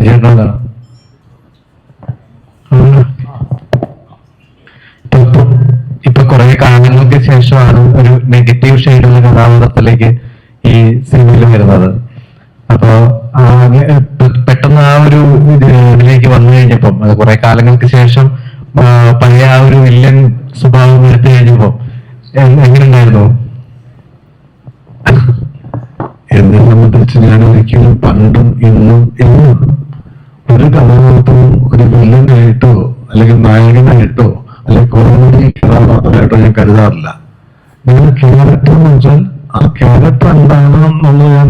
ചേട്ടനാ ഇപ്പൊ കുറെ കാലങ്ങൾക്ക് ശേഷമാണ് ഒരു നെഗറ്റീവ് ഷെയ്ഡുള്ള കഥാപാത്രത്തിലേക്ക് ഈ സിനിമയിൽ വരുന്നത്. അപ്പോ പെട്ടെന്ന് ആ ഒരു ഇതിലേക്ക് വന്നു കഴിഞ്ഞപ്പം കുറെ കാലങ്ങൾക്ക് ശേഷം പഴയ ആ ഒരു വില്ലൻ സ്വഭാവം എടുത്തു കഴിഞ്ഞപ്പോ എങ്ങനെയുണ്ടായിരുന്നു? എന്നെ സംബന്ധിച്ച് ഞാൻ ഒരിക്കലും പണ്ടും ഇന്നും ഒരു കഥാപാത്രം ഒരു വില്ലനായിട്ടോ അല്ലെങ്കിൽ നായകനായിട്ടോ അല്ലെങ്കിൽ കോമഡി കഥാപാത്രമായിട്ടോ ഞാൻ കരുതാറില്ല. ഞാൻ ക്യാരക്ടർ എന്ന് വെച്ചാൽ ആ ക്യാരക്ടർ എന്താണെന്നുള്ളത് ഞാൻ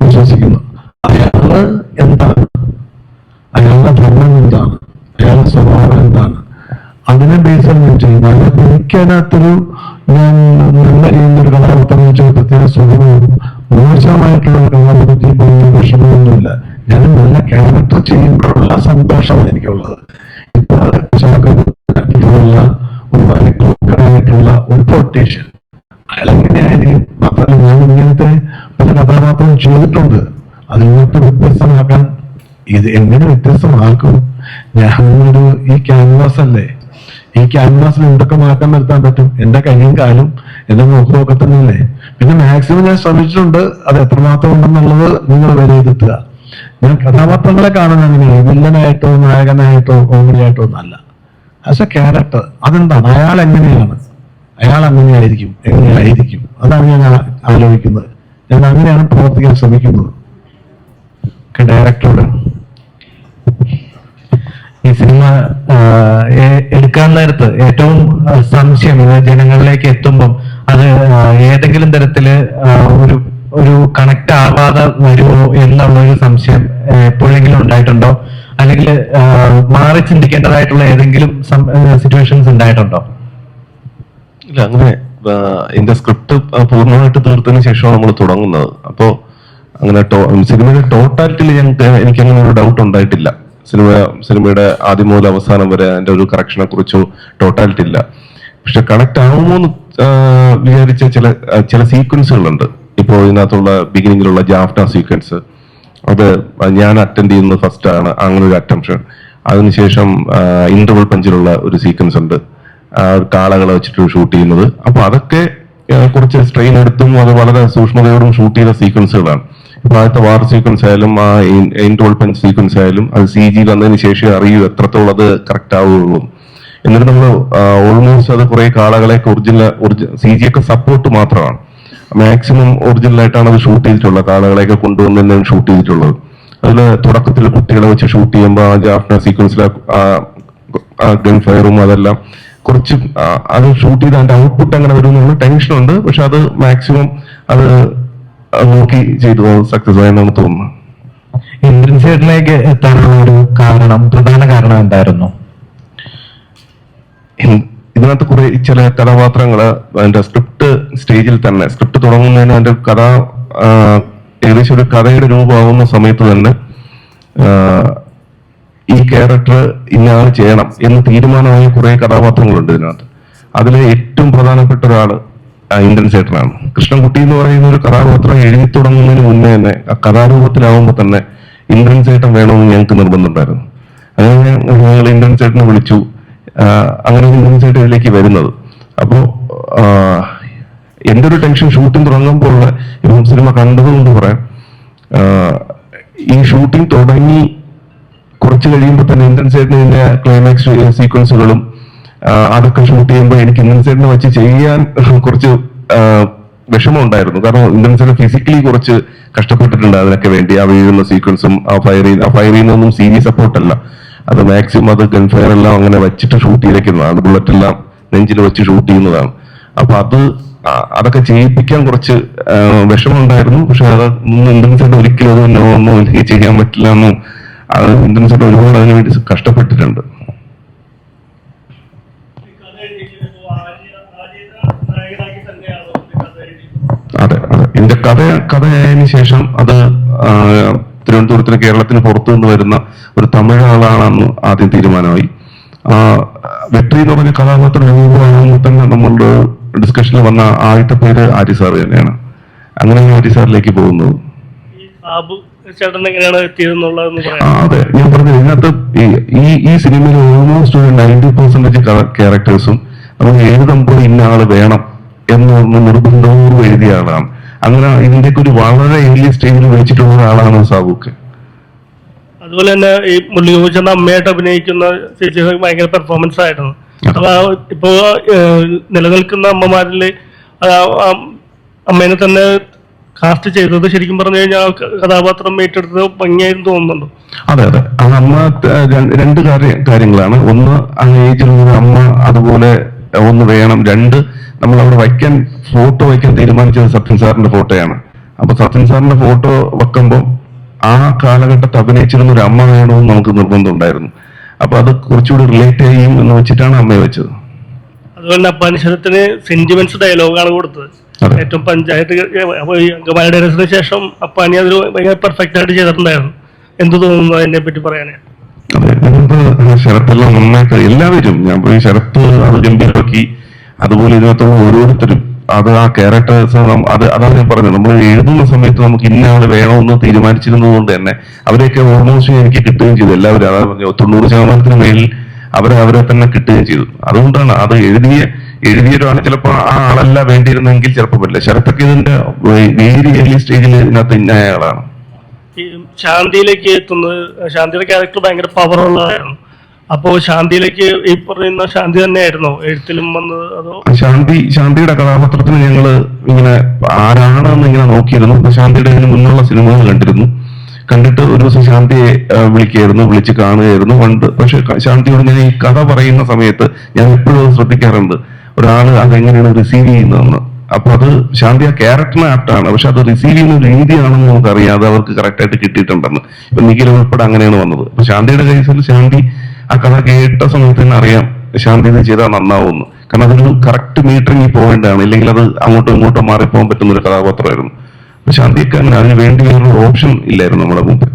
വിശ്വസിക്കുന്നു. അയാള് എന്താണ്, അയാളുടെ ധർമ്മം എന്താണ്, അയാളുടെ സ്വഭാവം എന്താണ്, അതിനെ ബേസ് ഞാൻ ചെയ്യുന്നു. അല്ലാതെ എനിക്കതിനകത്തൊരു ഞാൻ നല്ല രീതിയിലൊരു കഥാപാത്രം വെച്ചാൽ പ്രത്യേക സുഖവും മോശമായിട്ടുള്ള കഥാപാത്രത്തിൽ പോകുന്ന വിഷമമൊന്നുമില്ല. ഞാൻ നല്ല ക്യാരക്ടർ ചെയ്യുമ്പോഴുള്ള സന്തോഷമാണ് എനിക്കുള്ളത്. ഇപ്പൊ ആയിട്ടുള്ള ഒരു പൊളിറ്റീഷ്യൻ അയാളെങ്ങനെയായിരിക്കും? മാത്രമല്ല ഞാൻ ഇങ്ങനത്തെ പല കഥാപാത്രം ചെയ്തിട്ടുണ്ട്. അതിനകത്ത് വ്യത്യസ്തമാക്കാൻ ഇത് എങ്ങനെ വ്യത്യസ്തമാക്കും? ഞാനൊരു ഈ ക്യാൻവാസ് അല്ലേ, ഈ ക്യാൻവാസിൽ എന്തൊക്കെ മാറ്റം വരുത്താൻ പറ്റും? എന്റെ കയ്യും കാലും എന്റെ മുഖമൊക്കെ തന്നെയല്ലേ. പിന്നെ മാക്സിമം ഞാൻ ശ്രമിച്ചിട്ടുണ്ട്. അത് എത്രമാത്രം ഉണ്ടെന്നുള്ളത് നിങ്ങൾ വിലയിരുത്തുക. ഞാൻ കഥാപാത്രങ്ങളെ കാണുന്ന അങ്ങനെയാണ്, വില്ലനായിട്ടോ നായകനായിട്ടോ കോമഡി ആയിട്ടോ ഒന്നല്ല. ആസ് എ ക്യാരക്ടർ അതെന്താണ്, അയാൾ എങ്ങനെയാണ്, അയാൾ എങ്ങനെയായിരിക്കും അതാണ് ഞാൻ ആലോചിക്കുന്നത്. ഞാൻ അങ്ങനെയാണ് പ്രവർത്തിക്കാൻ ശ്രമിക്കുന്നത്. ഡയറക്ടറോട് ഈ സിനിമ എടുക്കാൻ നേരത്ത് ഏറ്റവും സംശയം ജനങ്ങളിലേക്ക് എത്തുമ്പം അത് ഏതെങ്കിലും തരത്തില് ഒരു കണക്ട് ആവാതെ വരുമോ എന്നുള്ളൊരു സംശയം എപ്പോഴെങ്കിലും ഉണ്ടായിട്ടുണ്ടോ? അല്ലെങ്കിൽ മാറി ചിന്തിക്കേണ്ടതായിട്ടുള്ള ഏതെങ്കിലും സിറ്റുവേഷൻസ് ഉണ്ടായിട്ടുണ്ടോ? ഇല്ല, അങ്ങനെ എന്റെ സ്ക്രിപ്റ്റ് പൂർണ്ണമായിട്ട് തീർത്തതിന് ശേഷമാണ് നമ്മൾ തുടങ്ങുന്നത്. അപ്പോ അങ്ങനെ സിനിമയുടെ ടോട്ടാലിറ്റിയിൽ എനിക്ക് അങ്ങനെ ഒരു ഡൗട്ട് ഉണ്ടായിട്ടില്ല. സിനിമയുടെ ആദ്യം മുതൽ അവസാനം വരെ അതിന്റെ ഒരു കറക്ഷനെ കുറിച്ചോ ടോട്ടാലിറ്റി ഇല്ല. പക്ഷെ കണക്ട് ആവുമോന്ന് വിചാരിച്ച ചില സീക്വൻസുകളുണ്ട്. ഇപ്പോൾ ഇതിനകത്തുള്ള ബിഗിനിങ്ങിലുള്ള ജാഫ്ന സീക്വൻസ്, അത് ഞാൻ അറ്റൻഡ് ചെയ്യുന്നത് ഫസ്റ്റ് ആണ്, അങ്ങനെ ഒരു അറ്റംപ്ഷൻ. അതിനുശേഷം ഇന്റർവൽ പഞ്ചിലുള്ള ഒരു സീക്വൻസ് ഉണ്ട്, കാളകളെ വെച്ചിട്ട് ഷൂട്ട് ചെയ്യുന്നത്. അപ്പൊ അതൊക്കെ കുറച്ച് സ്ട്രെയിൻ എടുത്തും അത് വളരെ സൂക്ഷ്മതയോടും ഷൂട്ട് ചെയ്ത സീക്വൻസുകളാണ്. ഇപ്പൊ ആദ്യത്തെ വാർ സീക്വൻസ് ആയാലും ആ ഇന്റർവൽ പഞ്ച് സീക്വൻസ് ആയാലും അത് CG വന്നതിന് ശേഷം അറിയൂ എത്രത്തോളം അത് കറക്റ്റ് ആവുകയുള്ളൂ. എന്നിട്ട് നമ്മൾ ഓൾമോസ്റ്റ് അത് കുറെ കാളകളെയൊക്കെ ഒറിജിനൽ CG ഒക്കെ സപ്പോർട്ട് മാത്രമാണ്. മാക്സിമം ഒറിജിനൽ ആയിട്ടാണ് അത് ഷൂട്ട് ചെയ്തിട്ടുള്ളത്. കാളകളെയൊക്കെ കൊണ്ടുവന്ന് തന്നെയാണ് ഷൂട്ട് ചെയ്തിട്ടുള്ളത്. അതിൽ തുടക്കത്തിൽ കുട്ടികളെ വെച്ച് ഷൂട്ട് ചെയ്യുമ്പോൾ ആ ജാഫ്ന സീക്വൻസിലെ ഗൺ ഫയറും അതെല്ലാം കുറച്ച് അത് ഷൂട്ട് ചെയ്ത് അതിന്റെ ഔട്ട്പുട്ട് അങ്ങനെ വരുമെന്നുള്ള ടെൻഷനുണ്ട്. പക്ഷെ അത് മാക്സിമം അത് നോക്കി ചെയ്തു സക്സസ് ആയെന്നാണ് തോന്നുന്നത്. ഇന്ദ്രൻ സൈഡിലേക്ക് എത്താനുള്ള ഒരു പ്രധാന കാരണം എന്തായിരുന്നു? ഇതിനകത്ത് കുറെ ചില കഥാപാത്രങ്ങള് അതിന്റെ സ്ക്രിപ്റ്റ് സ്റ്റേജിൽ തന്നെ, സ്ക്രിപ്റ്റ് തുടങ്ങുന്നതിന് അതിന്റെ കഥ ഏകദേശം ഒരു കഥയുടെ രൂപമാവുന്ന സമയത്ത് തന്നെ ഈ ക്യാരക്ടർ ഇന്നയാൾ ചെയ്യണം എന്ന് തീരുമാനമായ കുറെ കഥാപാത്രങ്ങളുണ്ട് ഇതിനകത്ത്. അതിൽ ഏറ്റവും പ്രധാനപ്പെട്ട ഒരാള് ഇന്ദ്രൻ ചേട്ടനാണ്. കൃഷ്ണൻകുട്ടി എന്ന് പറയുന്ന ഒരു കഥാപാത്രം എഴുതി തുടങ്ങുന്നതിന് മുന്നേ തന്നെ ആ കഥാരൂപത്തിലാവുമ്പോൾ തന്നെ ഇന്ദ്രൻ ചേട്ടൻ വേണമെന്ന് ഞങ്ങൾക്ക് നിർബന്ധമുണ്ടായിരുന്നു. അങ്ങനെ ഞങ്ങൾ ഇന്ദ്രൻ ചേട്ടനെ വിളിച്ചു. അങ്ങനെ ഇന്ദ്രൻ ചേട്ടൻ ഇതിലേക്ക് വരുന്നത്. അപ്പോ എന്റെ ഒരു ടെൻഷൻ ഷൂട്ടിംഗ് തുടങ്ങുമ്പോൾ ഇപ്പം സിനിമ കണ്ടതുകൊണ്ട് പറയാം, ഈ ഷൂട്ടിംഗ് തുടങ്ങി കുറച്ച് കഴിയുമ്പോൾ തന്നെ ഇന്ദ്രൻ ചേട്ടന് ഇതിന്റെ ക്ലൈമാക്സ് സീക്വൻസുകളും അതൊക്കെ ഷൂട്ട് ചെയ്യുമ്പോൾ എനിക്ക് ഇന്ദ്രൻ ചേട്ടനെ വെച്ച് ചെയ്യാൻ കുറച്ച് വിഷമം ഉണ്ടായിരുന്നു. കാരണം ഇന്ദ്രൻ ചേട്ടൻ ഫിസിക്കലി കുറച്ച് കഷ്ടപ്പെട്ടിട്ടുണ്ട് അതിനൊക്കെ വേണ്ടി. ആ വീഴുന്ന സീക്വൻസും ആ ഫയർ ചെയ്യുന്നതൊന്നും CG സപ്പോർട്ടല്ല, അത് മാക്സിമം അത് ഗൺഫയർ എല്ലാം അങ്ങനെ വെച്ചിട്ട് ഷൂട്ട് ചെയ്തേക്കുന്നതാണ്. ബുള്ളറ്റ് എല്ലാം നെഞ്ചിൽ വെച്ച് ഷൂട്ട് ചെയ്യുന്നതാണ്. അപ്പൊ അതൊക്കെ ചെയ്യിപ്പിക്കാൻ കുറച്ച് വിഷമം ഉണ്ടായിരുന്നു. പക്ഷെ അത് ഇന്ദ്രൻ ചേട്ടൻ ഒരിക്കലും അത് ഒന്നും എനിക്ക് ചെയ്യാൻ പറ്റില്ല എന്നും അത് ഇന്ദ്രൻ ചേട്ടൻ ഒരുപാട് അതിനു വേണ്ടി കഷ്ടപ്പെട്ടിട്ടുണ്ട്. അതെ അതെ, ഇതിന്റെ കഥയായതിനു ശേഷം അത് തിരുവനന്തപുരത്തിന് കേരളത്തിന് പുറത്തു നിന്ന് വരുന്ന ഒരു തമിഴ് ആളാണെന്ന് ആദ്യം തീരുമാനമായി. വെട്രി എന്ന് പറഞ്ഞ കഥാപാത്രം എഴുതുകയാണെങ്കിൽ തന്നെ നമ്മളുടെ ഡിസ്കഷനിൽ വന്ന ആദ്യത്തെ പേര് ആര്യ സാർ തന്നെയാണ്. അങ്ങനെയാണ് ആര്യ സാറിലേക്ക് പോകുന്നത്. ചേട്ടൻ എങ്ങനെയാണ് എത്തിയതെന്നുള്ളതെന്ന് പറയാം. അതെ, ഞാൻ പറഞ്ഞത് ഇതിനകത്ത് ഈ സിനിമയിൽ ഓൾമോസ്റ്റ് ഒരു 90% ക്യാരക്ടേഴ്സും നമ്മൾ എഴുതുമ്പോൾ ഇന്ന ആള് വേണം എന്നൊന്ന് നിർബന്ധവും എഴുതിയ ആളാണ്. അങ്ങനെ ഇതിന്റെയൊക്കെ ഒരു വളരെ ഏർലി സ്റ്റേജിൽ വിളിച്ചിട്ടുള്ള ഒരാളാണ് സാബുക്ക്. അതുപോലെ തന്നെ ഈ മുരളീഗോപിച്ചേട്ടൻ അമ്മയായിട്ട് അഭിനയിക്കുന്ന ചേച്ചി ഭയങ്കര പെർഫോമൻസ് ആയിരുന്നു. അപ്പൊ ഇപ്പോ നിലനിൽക്കുന്ന അമ്മമാരില് അമ്മേനെ തന്നെ കാസ്റ്റ് ചെയ്തത് ശരിക്കും പറഞ്ഞു കഴിഞ്ഞാൽ കഥാപാത്രം ഏറ്റെടുത്തത് ഭംഗിയായിരുന്നു തോന്നുന്നുണ്ട്. അതെ അതെ, അത് അമ്മ രണ്ട് കാര്യങ്ങളാണ്. ഒന്ന്, ആ ഏജിലുള്ള അമ്മ അതുപോലെ ഒന്ന് വേണം. രണ്ട്, നമ്മൾ അവിടെ ഫോട്ടോ വയ്ക്കാൻ തീരുമാനിച്ചത് സത്യൻ സാറിന്റെ ഫോട്ടോയാണ്. അപ്പൊ സത്യൻ സാറിന്റെ ഫോട്ടോ വെക്കുമ്പോൾ ആ കാലഘട്ടത്തിൽ അഭിനയിച്ചിരുന്ന ഒരു അമ്മ വേണമെന്ന് നമുക്ക് നിർബന്ധം ഉണ്ടായിരുന്നു. അപ്പൊ അത് കുറച്ചുകൂടി റിലേറ്റ് ചെയ്യും എന്ന് വെച്ചിട്ടാണ് അമ്മയെ വെച്ചത്. അതുപോലെ അപ്പാനിശ്വരത്തിന് സെന്റിമെന്റ്സ് ഡയലോഗാണ് കൊടുത്തത്. ഏറ്റവും പഞ്ചായത്ത് അങ്കമാലിയുടെ രസത്തിന് ശേഷം അപ്പാനി അതിൽ ഭയങ്കര പെർഫെക്റ്റ് ആയിട്ട് ചെയ്തിട്ടുണ്ടായിരുന്നു. എന്ത് തോന്നുന്നു അതിനെ പറ്റി പറയാനേ? അതെ, നമുക്ക് ശരത്തെല്ലാം നന്നായിട്ട് എല്ലാവരും, ഞാൻ പോയി ശരത്ത് അത് ഗംഭീരമാക്കി. അതുപോലെ ഇതിനകത്തുള്ള ഓരോരുത്തരും അത് ആ ക്യാരക്ടേഴ്സ് അതാണ് ഞാൻ പറഞ്ഞത്. നമ്മൾ എഴുതുന്ന സമയത്ത് നമുക്ക് ഇന്ന ആള് വേണമെന്ന് തീരുമാനിച്ചിരുന്നത് കൊണ്ട് തന്നെ അവരെയൊക്കെ ഓൾമോസ്റ്റ് എനിക്ക് കിട്ടുകയും ചെയ്തു. എല്ലാവരും അതാ 90% മേലിൽ അവരെ തന്നെ കിട്ടുകയും ചെയ്തു. അതുകൊണ്ടാണ് അത് എഴുതിയൊരാണ് ചിലപ്പോൾ ആ ആളല്ല വേണ്ടിയിരുന്നെങ്കിൽ ചിലപ്പോൾ പറ്റില്ല. ശരത്തൊക്കെ ഇതിന്റെ വേരി ഏർലി സ്റ്റേജിൽ ഇതിനകത്ത് ഇന്നായ ആളാണ്. ഈ ശാന്തിയിലേക്ക് എത്തുന്നത്, ശാന്തിയുടെ ക്യാരക്ടർ ഭയങ്കര പവറുള്ളതായിരുന്നു. അപ്പോ ശാന്തിയിലേക്ക് ഈ പറയുന്ന ശാന്തി തന്നെയായിരുന്നോ എഴുത്തിലും വന്നത്? അതോ ശാന്തിയുടെ കഥാപാത്രത്തിന് ഞങ്ങള് ഇങ്ങനെ ആരാണെന്ന് ഇങ്ങനെ നോക്കിയിരുന്നു. ശാന്തിയുടെ ഇതിന് മുന്നുള്ള സിനിമകൾ കണ്ടിട്ട് ഒരു ദിവസം ശാന്തിയെ വിളിച്ച് കാണുകയായിരുന്നു പണ്ട്. പക്ഷെ ശാന്തിയോട് ഞാൻ ഈ കഥ പറയുന്ന സമയത്ത് ഞാൻ എപ്പോഴും ശ്രദ്ധിക്കാറുണ്ട് ഒരാള് അതെങ്ങനെയാണ് റിസീവ് ചെയ്യുന്നതെന്ന്. അപ്പൊ അത് ശാന്തി ആ ക്യാരക്ടറിന് ആപ്റ്റാണ്, പക്ഷെ അത് റിസീവ് ചെയ്യുന്ന രീതിയാണെന്ന് നമുക്കറിയാം. അത് അവർക്ക് കറക്റ്റ് ആയിട്ട് കിട്ടിയിട്ടുണ്ടെന്ന്. ഇപ്പൊ നിഖിൽ ഉൾപ്പെടെ അങ്ങനെയാണ് വന്നത്. അപ്പൊ ശാന്തിയുടെ കേസിൽ ശാന്തി ആ കഥ കേട്ട സമയത്ത് തന്നെ അറിയാം ശാന്തി ഇത് ചെയ്താൽ നന്നാവുന്നു. കാരണം അതൊരു കറക്റ്റ് മീറ്ററിംഗ് പോയിന്റ് ആണ്. ഇല്ലെങ്കിൽ അത് അങ്ങോട്ടും ഇങ്ങോട്ടും മാറിപ്പോകാൻ പറ്റുന്ന ഒരു കഥാപാത്രമായിരുന്നു. ശാന്തിക്ക് അങ്ങനെ അതിന് വേണ്ടി വേറൊരു ഓപ്ഷൻ ഇല്ലായിരുന്നു നമ്മുടെ മുമ്പിൽ.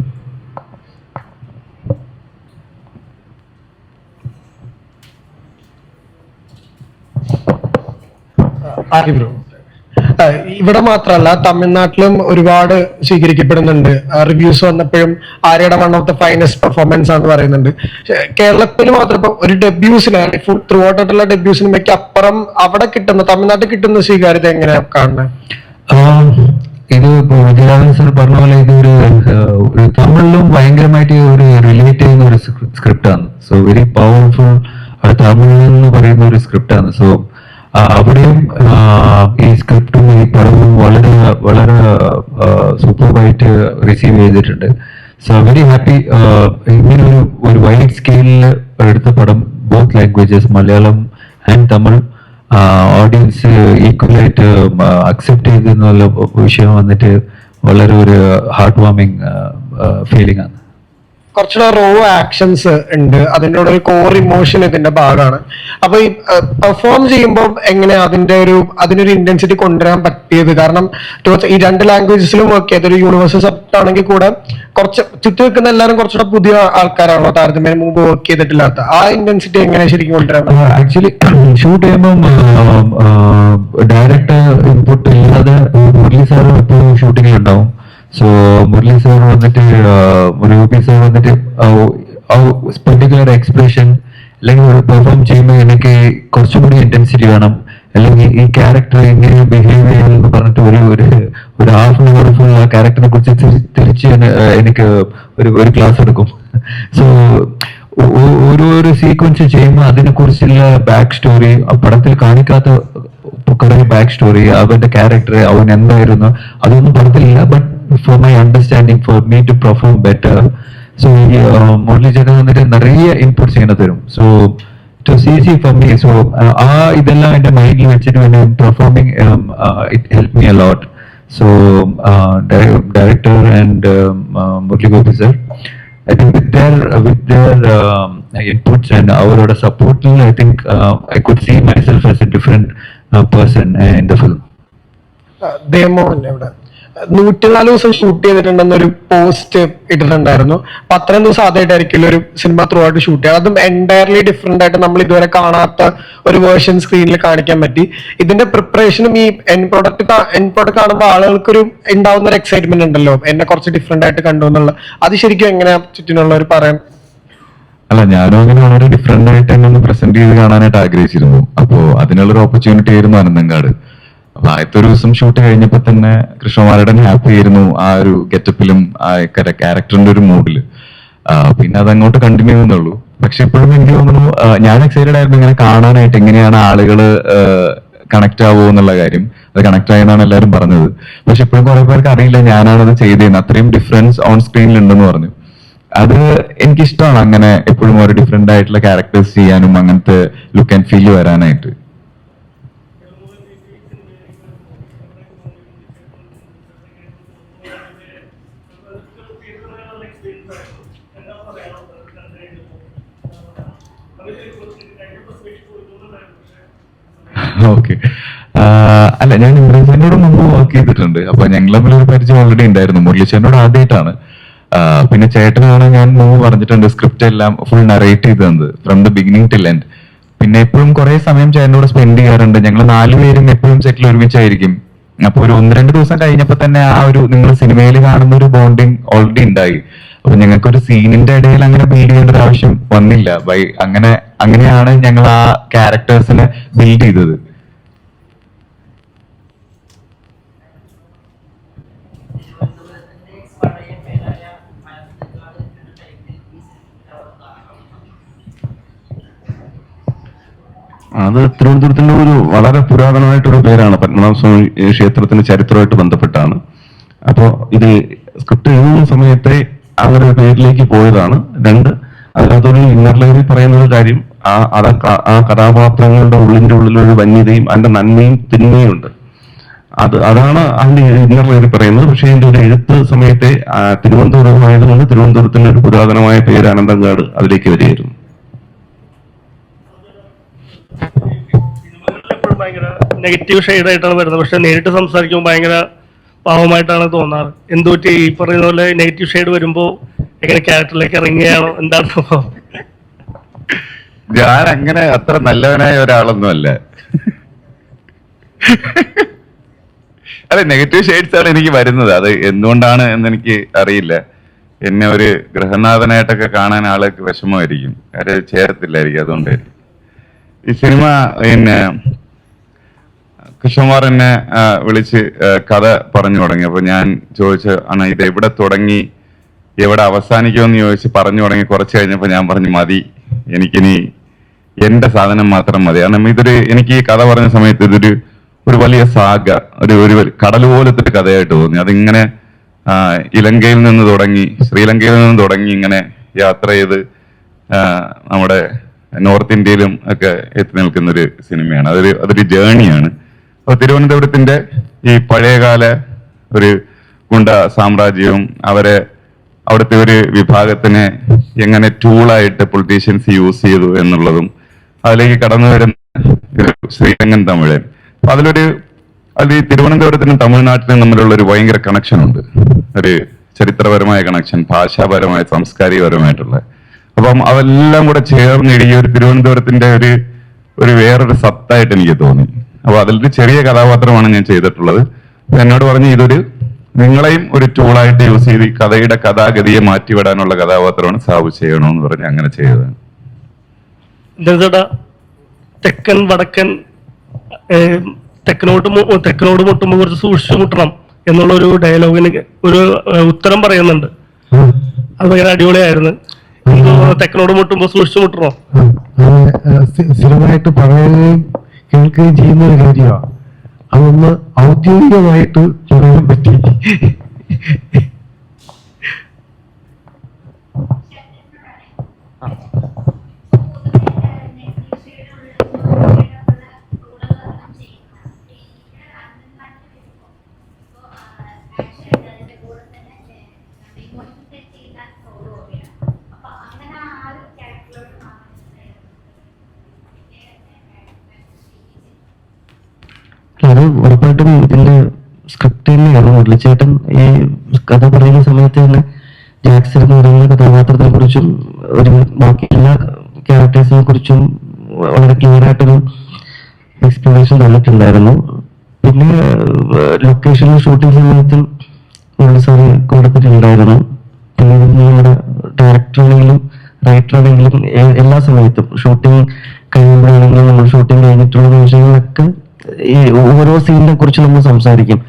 ഇവിടെ മാത്രമല്ല തമിഴ്നാട്ടിലും ഒരുപാട് സ്വീകരിക്കപ്പെടുന്നുണ്ട്. റിവ്യൂസ് വന്നപ്പോഴും ആര്യയുടെ one of the finest performance ആണെന്ന് പറയുന്നുണ്ട്. കേരളത്തിൽ മാത്രം ഇപ്പൊ ഒരു ഡെബ്യൂ സിനിമ ത്രൂ ഔട്ടായിട്ടുള്ള ഡെബ്യൂ സിനിമയ്ക്ക് അപ്പുറം അവിടെ കിട്ടുന്ന തമിഴ്നാട്ടിൽ കിട്ടുന്ന സ്വീകാര്യത എങ്ങനെയാ കാണുന്നത്? ഇത് വിജയരാഘവൻ സർ പറഞ്ഞ പോലെ ഇതൊരു തമിഴിലും ഭയങ്കരമായിട്ട് ഒരു റിലേറ്റ് ചെയ്യുന്ന ഒരു സ്ക്രിപ്റ്റാണ്. സോ വെരി പവർഫുൾ തമിഴ് എന്ന് പറയുന്ന ഒരു സ്ക്രിപ്റ്റാണ്. സോ അവിടെയും ഈ സ്ക്രിപ്റ്റും ഈ പടവും വളരെ വളരെ സൂപ്പർബായിട്ട് റിസീവ് ചെയ്തിട്ടുണ്ട്. So very happy. ഇങ്ങനെ ഒരു വൈഡ് സ്കെയിലിൽ എടുത്ത പടം, both languages Malayalam and Tamil, audience ഈക്വലായിട്ട് അക്സെപ്റ്റ് ചെയ്തെന്നുള്ള വിഷയം വന്നിട്ട് വളരെ ഒരു ഹാർട്ട് വാമിങ് ഫീലിംഗ് ആണ്. കുറച്ചുകൂടെ റോ ആക്ഷൻസ് ഉണ്ട്, അതിൻ്റെ ഒരു കോർ ഇമോഷൻ ഇതിന്റെ ഭാഗമാണ്. അപ്പൊ ഈ പെർഫോം ചെയ്യുമ്പോൾ എങ്ങനെ അതിനൊരു ഇന്റൻസിറ്റി കൊണ്ടുവരാൻ പറ്റിയത്? കാരണം ഈ രണ്ട് ലാംഗ്വേജസിലും വർക്ക് ചെയ്തൊരു യൂണിവേഴ്സൽ സബ്ജക്ട് ആണെങ്കിൽ കൂടെ കുറച്ച് ചുറ്റി വെക്കുന്ന എല്ലാവരും കുറച്ചുകൂടെ പുതിയ ആൾക്കാരാണോ താരതമ്യം മുമ്പ് വർക്ക് ചെയ്തിട്ടില്ലാത്ത? ആ ഇന്റൻസിറ്റി എങ്ങനെ ശരിക്കും കൊണ്ടുവരാൻ? ആക്ച്വലി ഷൂട്ട് ചെയ്യുമ്പോൾ ഡയറക്ടർ ഇൻപുട്ട് ഇല്ലാതെ മുരളി സാർ എപ്പോഴും ഷൂട്ടിങ്ങിൽ ഉണ്ടാവും. സോ മുരളി സാർ വന്നിട്ട് മുരളി സാർ വന്നിട്ട് പെർട്ടിക്കുലർ എക്സ്പ്രഷൻ അല്ലെങ്കിൽ ഒരു പെർഫോം ചെയ്യുമ്പോൾ എനിക്ക് കുറച്ചും കൂടി ഇന്റൻസിറ്റി വേണം, അല്ലെങ്കിൽ ഈ ക്യാരക്ടർ എങ്ങനെ ബിഹേവ് ചെയ്യുമെന്ന് പറഞ്ഞിട്ട് ഒരു ഹാഫ് ആൻ അവർ ഫുൾ ആ ക്യാരക്ടറിനെ കുറിച്ച് തിരിച്ച് എനിക്ക് ഒരു ക്ലാസ് എടുക്കും. സോ ഓരോ സീക്വൻസ് ചെയ്യുമ്പോൾ അതിനെ കുറിച്ചുള്ള ബാക്ക് സ്റ്റോറി, പടത്തിൽ കാണിക്കാത്ത കുറെ ബാക്ക് സ്റ്റോറി, അവന്റെ ക്യാരക്ടർ അവൻ എന്തായിരുന്നു അതൊന്നും പടത്തിലില്ല. But for my understanding, for me to perform better, so Murali ചേട്ടൻ വന്നിട്ട് നിറയെ ഇൻപുട്സ് ചെയ്യുന്ന തരും. So it was easy for me. So ഇതെല്ലാം എന്റെ മൈൻഡിൽ വെച്ചിട്ട് when I'm performing, it helped me a lot. So director and Murali Gopi sir, I think with their inputs and our support, I think I could see myself as a different person in the film. ദേമോഹൻ ഇവിടെ 104 ദിവസം shoot ചെയ്തിട്ടുണ്ടെന്നൊരു post ഇട്ടിട്ടുണ്ടായിരുന്നു. അപ്പൊ അത്രയും ദിവസം ആദ്യമായിട്ടായിരിക്കും ഒരു cinema through ആയിട്ട് shoot ചെയ്യുക. അതും എൻറ്റയർലി ഡിഫറെന്റ് ആയിട്ട് നമ്മൾ ഇതുവരെ കാണാത്ത ഒരു വേർഷൻ സ്ക്രീനിൽ കാണിക്കാൻ പറ്റി. ഇതിന്റെ പ്രിപ്പറേഷനും ഈ എൻ പ്രോഡക്റ്റ് കാണുമ്പോൾ ആളുകൾക്കൊരു ഉണ്ടാവുന്ന ഒരു എക്സൈറ്റ്മെന്റ് ഉണ്ടല്ലോ, എന്നെ കുറച്ച് ഡിഫറെന്റ് ആയിട്ട് കണ്ടു എന്നുള്ള. അത് ശരിക്കും എങ്ങനെയാ ചുറ്റിനുള്ളവർ പറയാൻ? അല്ല, ഞാനും അങ്ങനെ വളരെ ഡിഫറെന്റ് ആയിട്ട് എന്നെ ഒന്ന് പ്രസന്റ് ചെയ്ത് കാണാനായിട്ട് ആഗ്രഹിച്ചിരുന്നു. അപ്പോ അതിനുള്ളൊരു ഓപ്പർച്യൂണിറ്റി ആയിരുന്നു അനന്തങ്കാട്. അപ്പൊ ആദ്യത്തെ ഒരു ദിവസം ഷൂട്ട് കഴിഞ്ഞപ്പോ തന്നെ കൃഷ്ണകുമാരേട്ടൻ ഹാപ്പി ആയിരുന്നു ആ ഒരു ഗെറ്റപ്പിലും ആ ക്യാരക്ടറിന്റെ ഒരു മൂഡില്. പിന്നെ അതങ്ങോട്ട് കണ്ടിന്യൂ ചെയ്യുന്നുള്ളൂ. പക്ഷെ ഇപ്പോഴും എനിക്ക് തോന്നുന്നു ഞാൻ എക്സൈറ്റഡ് ആയിരുന്നു ഇങ്ങനെ കാണാനായിട്ട്, എങ്ങനെയാണ് ആളുകള് കണക്ട് ആവുമോ എന്നുള്ള കാര്യം. അത് കണക്ട് ആയെന്നാണ് എല്ലാവരും പറഞ്ഞത്. പക്ഷെ ഇപ്പോഴും കുറെ പേർക്ക് അറിയില്ല ഞാനാണത് ചെയ്തതെന്ന്. അത്രയും ഡിഫറൻസ് ഓൺ സ്ക്രീനിൽ ഉണ്ടെന്ന് പറഞ്ഞു. അത് എനിക്കിഷ്ടമാണ്, അങ്ങനെ എപ്പോഴും ഒരു ഡിഫറെന്റ് ആയിട്ടുള്ള ക്യാരക്ടേഴ്സ് ചെയ്യാനും അങ്ങനത്തെ ലുക്ക് ആൻഡ് ഫീൽ വരാനായിട്ട്. ഓക്കെ. അല്ല, ഞാൻ ഇന്ദ്രൻസിനോട് മുമ്പ് വർക്ക് ചെയ്തിട്ടുണ്ട്. അപ്പൊ ഞങ്ങൾ തമ്മിലൊരു പരിചയം ഓൾറെഡി ഉണ്ടായിരുന്നു. മുരളീശ്വരനോട് ആദ്യമായിട്ടാണ്. പിന്നെ ചേട്ടനാണ് ഞാൻ മുമ്പ് പറഞ്ഞിട്ടുണ്ട് സ്ക്രിപ്റ്റ് എല്ലാം ഫുൾ നറേറ്റ് ചെയ്ത് തന്നത് from the beginning till end. പിന്നെ എപ്പോഴും കുറെ സമയം ചേട്ടനോട് സ്പെൻഡ് ചെയ്യാറുണ്ട്. ഞങ്ങൾ 4 പേരും എപ്പോഴും സെറ്റിൽ ഒരുമിച്ചായിരിക്കും. അപ്പൊ ഒരു 1-2 ദിവസം കഴിഞ്ഞപ്പോ തന്നെ ആ ഒരു നിങ്ങൾ സിനിമയിൽ കാണുന്ന ഒരു ബോണ്ടിങ് ഓൾറെഡി ഉണ്ടായി. അപ്പൊ ഞങ്ങൾക്ക് ഒരു സീനിന്റെ ഇടയിൽ അങ്ങനെ ബിൽഡ് ചെയ്യേണ്ട ഒരു ആവശ്യം വന്നില്ല. അങ്ങനെയാണ് ഞങ്ങൾ ആ ക്യാരക്ടേഴ്സിനെ ബിൽഡ് ചെയ്തത്. അത് തിരുവനന്തപുരത്തിന്റെ ഒരു വളരെ പുരാതനമായിട്ടൊരു പേരാണ്. പത്മനാഭസ്വാമി ക്ഷേത്രത്തിന്റെ ചരിത്രമായിട്ട് ബന്ധപ്പെട്ടാണ്. അപ്പോൾ ഇത് സ്ക്രിപ്റ്റ് എഴുതുന്ന സമയത്തെ അങ്ങനെ ഒരു പേരിലേക്ക് പോയതാണ്. 2, അതിനകത്തൊരു ഇന്നർ ലെയറിൽ പറയുന്ന ഒരു കാര്യം, ആ കഥാപാത്രങ്ങളുടെ ഉള്ളിലൊരു വന്യതയും അതിന്റെ നന്മയും തിന്മയും ഉണ്ട്. അതാണ് അതിന്റെ ഇന്നർ ലെയറിൽ പറയുന്നത്. പക്ഷേ ഇതിന്റെ ഒരു എഴുത്ത് സമയത്തെ തിരുവനന്തപുരമായതുകൊണ്ട് തിരുവനന്തപുരത്തിന്റെ ഒരു പുരാതനമായ പേര് അനന്തങ്കാട് അതിലേക്ക് വരികയായിരുന്നു. എപ്പോഴും ഭയങ്കര നെഗറ്റീവ് ഷെയ്ഡ് ആയിട്ടാണ് വരുന്നത്. പക്ഷെ നേരിട്ട് സംസാരിക്കുമ്പോൾ ഭയങ്കര പാവമായിട്ടാണ് തോന്നാറ്. എന്തുപറ്റി ഈ പറയുന്ന പോലെ നെഗറ്റീവ് ഷെയ്ഡ് വരുമ്പോ എങ്ങനെ ക്യാരക്ടറിലേക്ക് ഇറങ്ങിയാണോ എന്താണോ? ഞാൻ അങ്ങനെ അത്ര നല്ലവനായ ഒരാളൊന്നും അല്ല. അല്ല, നെഗറ്റീവ് ഷെയ്ഡ്സ് ആണ് എനിക്ക് വരുന്നത്. അത് എന്തുകൊണ്ടാണ് എന്ന് എനിക്ക് അറിയില്ല. എന്നെ ഒരു ഗൃഹനാഥനായിട്ടൊക്കെ കാണാൻ ആൾക്ക് വിഷമമായിരിക്കും, അത് ചേരത്തില്ലായിരിക്കും. അതുകൊണ്ടായിരിക്കും ഈ സിനിമ പിന്നെ കൃഷ്ണകുമാർ എന്നെ വിളിച്ച് കഥ പറഞ്ഞു തുടങ്ങി. അപ്പൊ ഞാൻ ചോദിച്ചു, ആണ് ഇത് എവിടെ തുടങ്ങി എവിടെ അവസാനിക്കുമെന്ന് ചോദിച്ച് പറഞ്ഞു തുടങ്ങി. കുറച്ച് കഴിഞ്ഞപ്പോ ഞാൻ പറഞ്ഞു, മതി, എനിക്കിനി എന്റെ സാധനം മാത്രം മതി. കാരണം എനിക്ക് ഈ കഥ പറഞ്ഞ സമയത്ത് ഒരു വലിയ സാഗ, ഒരു കടൽ പോലത്തെ ഒരു കഥയായിട്ട് തോന്നി. അതിങ്ങനെ ഇലങ്കയിൽ നിന്ന് തുടങ്ങി, ശ്രീലങ്കയിൽ നിന്ന് തുടങ്ങി ഇങ്ങനെ യാത്ര ചെയ്ത് നമ്മുടെ നോർത്ത് ഇന്ത്യയിലും ഒക്കെ എത്തി നിൽക്കുന്ന ഒരു സിനിമയാണ്. അതൊരു ജേണിയാണ്. അപ്പൊ തിരുവനന്തപുരത്തിന്റെ ഈ പഴയകാല ഒരു ഗുണ്ട സാമ്രാജ്യവും അവിടുത്തെ ഒരു വിഭാഗത്തിനെ എങ്ങനെ ടൂളായിട്ട് പൊളിറ്റീഷ്യൻസ് യൂസ് ചെയ്തു എന്നുള്ളതും അതിലേക്ക് കടന്നു വരുന്ന ഒരു ശ്രീലങ്കൻ തമിഴ്. അപ്പൊ അതിൽ ഈ തിരുവനന്തപുരത്തിനും തമിഴ്നാട്ടിനും തമ്മിലുള്ള ഒരു ഭയങ്കര കണക്ഷൻ ഉണ്ട്. ഒരു ചരിത്രപരമായ കണക്ഷൻ, ഭാഷാപരമായ സാംസ്കാരികപരമായിട്ടുള്ള. അപ്പം അതെല്ലാം കൂടെ ചേർന്നിടിയ ഒരു തിരുവനന്തപുരത്തിന്റെ ഒരു വേറൊരു സത്തായിട്ട് എനിക്ക് തോന്നി. അപ്പൊ അതിലൊരു ചെറിയ കഥാപാത്രമാണ് ഞാൻ ചെയ്തിട്ടുള്ളത്. എന്നോട് പറഞ്ഞ് നിങ്ങളെയും ഒരു ടൂളായിട്ട് യൂസ് ചെയ്ത് ഈ കഥയുടെ കഥാഗതിയെ മാറ്റിവിടാനുള്ള കഥാപാത്രമാണ് സാബു ചെയ്യണമെന്ന് പറഞ്ഞ് അങ്ങനെ ചെയ്തതാണ്. തെക്കൻ വടക്കൻ തെക്കനോട് മുട്ടുമ്പോൾ കുറച്ച് സൂക്ഷിച്ചു മുട്ടണം എന്നുള്ള ഒരു ഡയലോഗിന് ഒരു ഉത്തരം പറയുന്നുണ്ട്. അത് ഭയങ്കര അടിപൊളിയായിരുന്നു. തെക്കനോട് മുട്ടുമ്പോ സൂക്ഷിച്ചു മുട്ടണോ? സ്ഥിരമായിട്ട് പറയുകയും കേൾക്കുകയും ചെയ്യുന്ന ഒരു കാര്യമാണ്. അതൊന്ന് ഔദ്യോഗികമായിട്ട് പറയാൻ പറ്റി. അത് ഉറപ്പായിട്ടും ഇതിന്റെ സ്ക്രിപ്റ്റിൽ മുരളിച്ചേട്ടൻ ഈ കഥ പറയുന്ന സമയത്ത് തന്നെ ജാക്സൺ എന്ന് പറയുന്ന കഥാപാത്രത്തെ കുറിച്ചും ഒരു ബാക്കി എല്ലാ ക്യാരക്ടേഴ്സിനെ കുറിച്ചും വളരെ ക്ലിയർ ആയിട്ടൊരു എക്സ്പ്ലനേഷൻ തന്നിട്ടുണ്ടായിരുന്നു. പിന്നെ ലൊക്കേഷനിൽ ഷൂട്ടിംഗ് സമയത്തും മുരളി സാറ് കൊടുത്തിട്ടുണ്ടായിരുന്നു. പിന്നെ നമ്മുടെ ഡയറക്ടറാണെങ്കിലും റൈറ്ററാണെങ്കിലും എല്ലാ സമയത്തും ഷൂട്ടിംഗ് കഴിയുമ്പോഴാണെങ്കിലും നമ്മൾ ഷൂട്ടിംഗ് കഴിഞ്ഞിട്ടുള്ള നിമിഷങ്ങളിലൊക്കെ ഈ ഓരോ സീനിനെ കുറിച്ച് നമ്മൾ സംസാരിക്കും.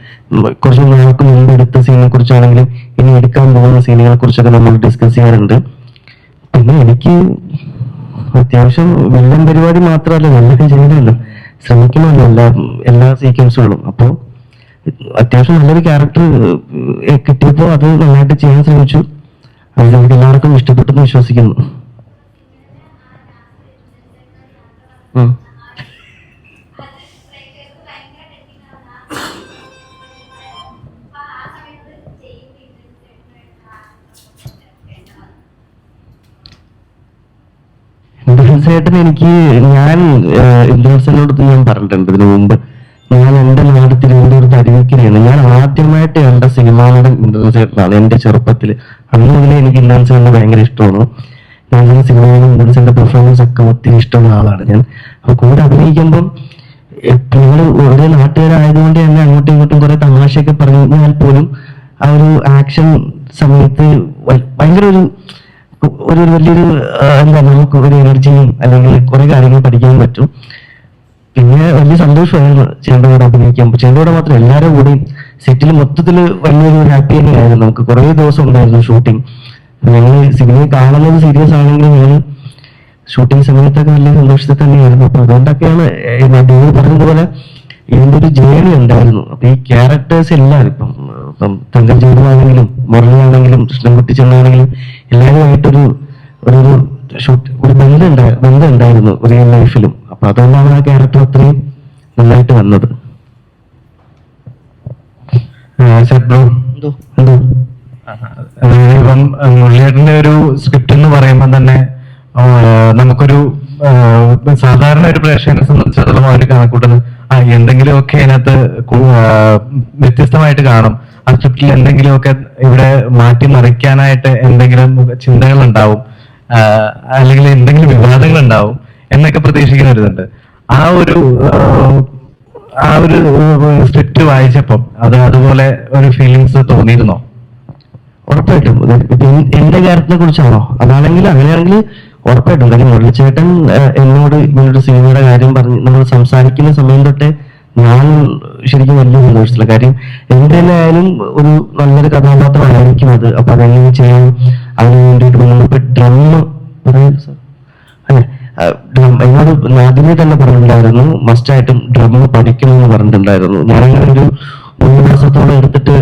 കുറച്ച് നാൾക്ക് മുമ്പ് എടുത്ത സീനിനെ കുറിച്ചാണെങ്കിലും ഇനി എടുക്കാൻ പോകുന്ന സീനുകളെ കുറിച്ചൊക്കെ നമ്മൾ ഡിസ്കസ് ചെയ്യാറുണ്ട്. പിന്നെ എനിക്ക് അത്യാവശ്യം വില്ലൻ പരിപാടി മാത്രമല്ല, നല്ലൊക്കെ ചെയ്യണമല്ലോ, ശ്രമിക്കണമല്ലോ എല്ലാ സീക്വൻസുകളും. അപ്പോൾ അത്യാവശ്യം നല്ലൊരു ക്യാരക്ടർ കിട്ടിയപ്പോൾ അത് നന്നായിട്ട് ചെയ്യാൻ ശ്രമിച്ചു. അത് നമുക്ക് എല്ലാവർക്കും ഇഷ്ടപ്പെട്ടെന്ന് വിശ്വസിക്കുന്നു. ഇന്ദ്രൻസേട്ടൻ ഞാൻ ഇന്ദ്രൻസനോട് ഞാൻ പറഞ്ഞിട്ടുണ്ട് ഇതിനു മുമ്പ്. ഞാൻ എന്റെ നാട് തിരുവനന്തപുരത്ത് അരുവിക്കരയാണ്. ഞാൻ ആദ്യമായിട്ട് കണ്ട സിനിമാ നടൻ ഇന്ദ്രൻസേട്ടനാണ് എന്റെ ചെറുപ്പത്തിൽ. അന്ന് മുതലേ എനിക്ക് ഇന്ദ്രൻസേട്ടനെ ഭയങ്കര ഇഷ്ടമാണ്. ഞാൻ സിനിമയിലും ഇന്ദ്രൻസേട്ടന്റെ പെർഫോമൻസ് ഒക്കെ ഒത്തിരി ഇഷ്ടമുള്ള ആളാണ് ഞാൻ. അപ്പൊ കൂടെ അഭിനയിക്കുമ്പം ഞങ്ങൾ ഒരേ നാട്ടുകാരായതുകൊണ്ട് തന്നെ അങ്ങോട്ടും ഇങ്ങോട്ടും കുറെ തമാശയൊക്കെ പറഞ്ഞാൽ പോലും ആ ഒരു ആക്ഷൻ സമയത്ത് ഭയങ്കര ഒരു വലിയൊരു എന്താ നമുക്ക് ഒരു എനർജിയും അല്ലെങ്കിൽ കുറെ കാര്യങ്ങൾ പഠിക്കാൻ പറ്റും. പിന്നെ വലിയ സന്തോഷമായിരുന്നു ചേട്ടൻ്റെ കൂടെ അഭിനയിക്കുമ്പോൾ. ചേട്ടൻ്റെ കൂടെ മാത്രം എല്ലാവരും കൂടി സെറ്റിൽ മൊത്തത്തിൽ വലിയൊരു ഹാപ്പി തന്നെയായിരുന്നു. നമുക്ക് കുറേ ദിവസം ഉണ്ടായിരുന്നു ഷൂട്ടിങ്. ഞങ്ങൾ സിനിമയിൽ കാണുന്നത് സീരിയസ് ആണെങ്കിലും ഞങ്ങൾ ഷൂട്ടിംഗ് സമയത്തൊക്കെ വലിയ സന്തോഷത്തിൽ തന്നെയായിരുന്നു. അപ്പൊ അതുകൊണ്ടൊക്കെയാണ് ഡേവ് പറഞ്ഞതുപോലെ ഇതിന്റെ ഒരു ജേണി ഉണ്ടായിരുന്നു. അപ്പൊ ഈ ക്യാരക്ടേഴ്സ് എല്ലാവരും ഇപ്പം തങ്കൻ ജോബാണെങ്കിലും മുരളിയാണെങ്കിലും കൃഷ്ണൻകുട്ടി ചെന്നാണെങ്കിലും എല്ലാവരുമായിട്ടൊരു ഒരു ബന്ധം ഉണ്ടായിരുന്നു റിയൽ ലൈഫിലും. അപ്പൊ അതുകൊണ്ടാണ് ആ ക്യാരക്ടർ അത്രയും നന്നായിട്ട് വന്നത്. ഇപ്പം മുരളിയേട്ടന്റെ ഒരു സ്ക്രിപ്റ്റ് എന്ന് പറയുമ്പോൾ തന്നെ നമുക്കൊരു സാധാരണ ഒരു പ്രേക്ഷകനെ സംബന്ധിച്ചിടത്തോളം അവർ കണക്കൂട്ടുന്നത് എന്തെങ്കിലുമൊക്കെ അതിനകത്ത് വ്യത്യസ്തമായിട്ട് കാണും. ആ സ്ക്രിപ്റ്റിൽ എന്തെങ്കിലുമൊക്കെ ഇവിടെ മാറ്റി മറിക്കാനായിട്ട് എന്തെങ്കിലും ചിന്തകൾ ഉണ്ടാവും, അല്ലെങ്കിൽ എന്തെങ്കിലും വിവാദങ്ങൾ ഉണ്ടാവും എന്നൊക്കെ പ്രതീക്ഷിക്കുന്ന ഒരിതുണ്ട്. ആ ഒരു സ്ക്രിപ്റ്റ് വായിച്ചപ്പം അതുപോലെ ഒരു ഫീലിങ്സ് തോന്നിയിരുന്നോ? ഉറപ്പായിട്ടും. എന്റെ ക്യാരക്ടറിനെ കുറിച്ചാണോ? അതാണെങ്കിൽ അങ്ങനെയാണെങ്കിൽ ഉറപ്പായിട്ടും. കാര്യം മുരളിച്ചേട്ടൻ എന്നോട് ഇങ്ങനൊരു സിനിമയുടെ കാര്യം പറഞ്ഞ് നമ്മൾ സംസാരിക്കുന്ന സമയം തൊട്ടേ ഞാൻ ശരിക്കും വലിയ സന്തോഷത്തില്ല. കാര്യം എന്ത് തന്നെ ആയാലും ഒരു നല്ലൊരു കഥാപാത്രമായിരിക്കും അത്. അപ്പൊ അതെങ്ങനെ ചെയ്യാം, അതിന് വേണ്ടിയിട്ട് നമ്മളിപ്പോ ഡ്രം അല്ലെ എന്നോട് ആദ്യമേ തന്നെ പറഞ്ഞിട്ടുണ്ടായിരുന്നു മസ്റ്റായിട്ടും ഡ്രം പഠിക്കണമെന്ന് പറഞ്ഞിട്ടുണ്ടായിരുന്നു. ഞാനങ്ങനെ ഒരു 1 മാസത്തോളം എടുത്തിട്ട്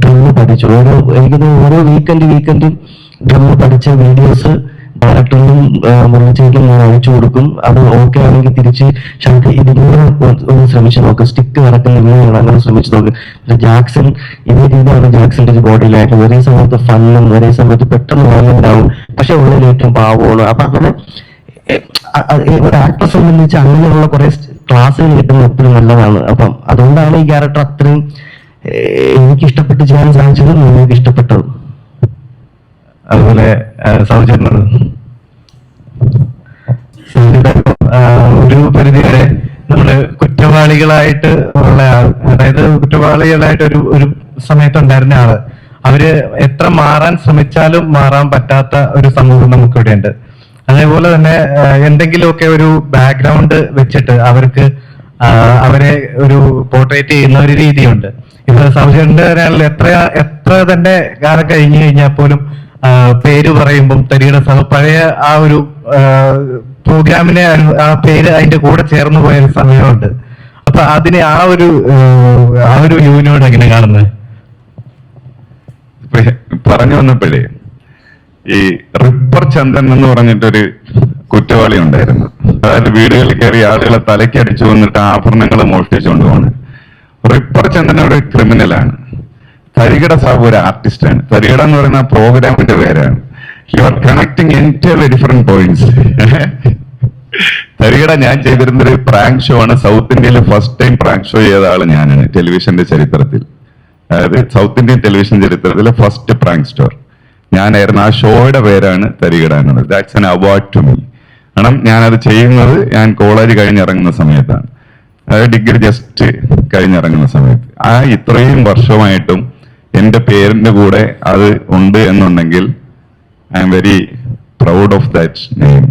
ഡ്രം പഠിച്ചു. എനിക്ക് ഓരോ വീക്കെൻഡും ഡ്രം പഠിച്ച വീഡിയോസ് ഡയറക്ടറിനും മുരളിച്ചേക്കും ഞാൻ അയച്ചു കൊടുക്കും. അത് ഓക്കെ ആണെങ്കിൽ തിരിച്ച് ഷാക്ക് ഇതിങ്ങനെ ഒന്ന് ശ്രമിച്ചു നോക്ക്, സ്റ്റിക്ക് നടക്കുന്ന ഇങ്ങനെയാണ്, അങ്ങനെ ശ്രമിച്ചു നോക്ക്. ജാക്സൺ ഇതേ രീതിയാണ് ജാക്സന്റെ ഒരു ബോഡി ലാംഗ്വേജ്. ഒരേ സമയത്ത് ഫണ്ണും ഒരേ സമയത്ത് പെട്ടെന്ന് വാങ്ങുന്നുണ്ടാവും, പക്ഷെ ഉള്ളിൽ ഏറ്റവും പാവമാണ്. അപ്പൊ അങ്ങനെ ഒരു ആക്ടറെ സംബന്ധിച്ച് അങ്ങനെയുള്ള കുറെ ക്ലാസ്സുകൾ കിട്ടുന്നത് എപ്പോഴും നല്ലതാണ്. അപ്പം അതുകൊണ്ടാണ് ഈ ക്യാരക്ടർ അത്രയും എനിക്ക് ഇഷ്ടപ്പെട്ട് ചെയ്യാൻ സാധിച്ചതും നിങ്ങൾക്ക് ഇഷ്ടപ്പെട്ടതും. അതുപോലെ ഒരു പരിധിവരെ നമ്മള് കുറ്റവാളികളായിട്ട് ഉള്ള ആൾ, അതായത് കുറ്റവാളികളായിട്ട് ഒരു സമയത്തുണ്ടായിരുന്ന ആള്, അവര് എത്ര മാറാൻ ശ്രമിച്ചാലും മാറാൻ പറ്റാത്ത ഒരു സമൂഹം നമുക്കിവിടെ ഉണ്ട്. അതേപോലെ തന്നെ എന്തെങ്കിലുമൊക്കെ ഒരു ബാക്ക്ഗ്രൗണ്ട് വെച്ചിട്ട് അവരെ ഒരു പോർട്രേറ്റ് ചെയ്യുന്ന ഒരു രീതിയുണ്ട്. ഇപ്പൊ സൗജന്യ എത്ര തന്നെ കാലം കഴിഞ്ഞു കഴിഞ്ഞാൽ പോലും പേര് പറയുമ്പം തരിയുടെ പഴയ ആ ഒരു പ്രോഗ്രാമിനെ ആ പേര് അതിന്റെ കൂടെ ചേർന്ന് പോയൊരു സമയമുണ്ട്. അപ്പൊ അതിനെ ആ ഒരു യുവിനോട് എങ്ങനെ കാണുന്നത്? പറഞ്ഞു വന്നപ്പോഴേ ഈ റിപ്പർ ചന്ദൻ എന്ന് പറഞ്ഞിട്ടൊരു കുറ്റവാളി ഉണ്ടായിരുന്നു. അതായത് വീടുകളിൽ കയറി ആളുകളെ തലയ്ക്കടിച്ചു വന്നിട്ട് ആഭരണങ്ങൾ മോഷ്ടിച്ചുകൊണ്ട് പോണ്. റിപ്പർ ചന്ദൻ ഒരു ക്രിമിനലാണ്. തരികട സാബ് ഒരു ആർട്ടിസ്റ്റാണ്. തരികട എന്ന് പറയുന്ന പ്രോഗ്രാമിന്റെ പേരാണ്. You are connecting entirely different points. Tharikida ഞാൻ ചെയ്തിരുന്നൊരു പ്രാങ്ക് ഷോ ആണ്. സൗത്ത് ഇന്ത്യയിൽ ഫസ്റ്റ് ടൈം പ്രാങ്ക് ഷോ ചെയ്ത ആള് ഞാനാണ് ടെലിവിഷന്റെ ചരിത്രത്തിൽ. അതായത് സൗത്ത് ഇന്ത്യൻ ടെലിവിഷൻ ചരിത്രത്തിലെ ഫസ്റ്റ് പ്രാങ്ക് സ്റ്റോർ ഞാനായിരുന്നു. ആ ഷോയുടെ പേരാണ് തരികിട എന്നുള്ളത്. That's an award to me. കാരണം ഞാനത് ചെയ്യുന്നത് ഞാൻ കോളേജ് കഴിഞ്ഞിറങ്ങുന്ന സമയത്താണ്, അതായത് ഡിഗ്രി ജസ്റ്റ് കഴിഞ്ഞിറങ്ങുന്ന സമയത്ത്. ആ ഇത്രയും വർഷമായിട്ടും എൻ്റെ പേരിന്റെ കൂടെ അത് ഉണ്ട് എന്നുണ്ടെങ്കിൽ I am very proud of that name.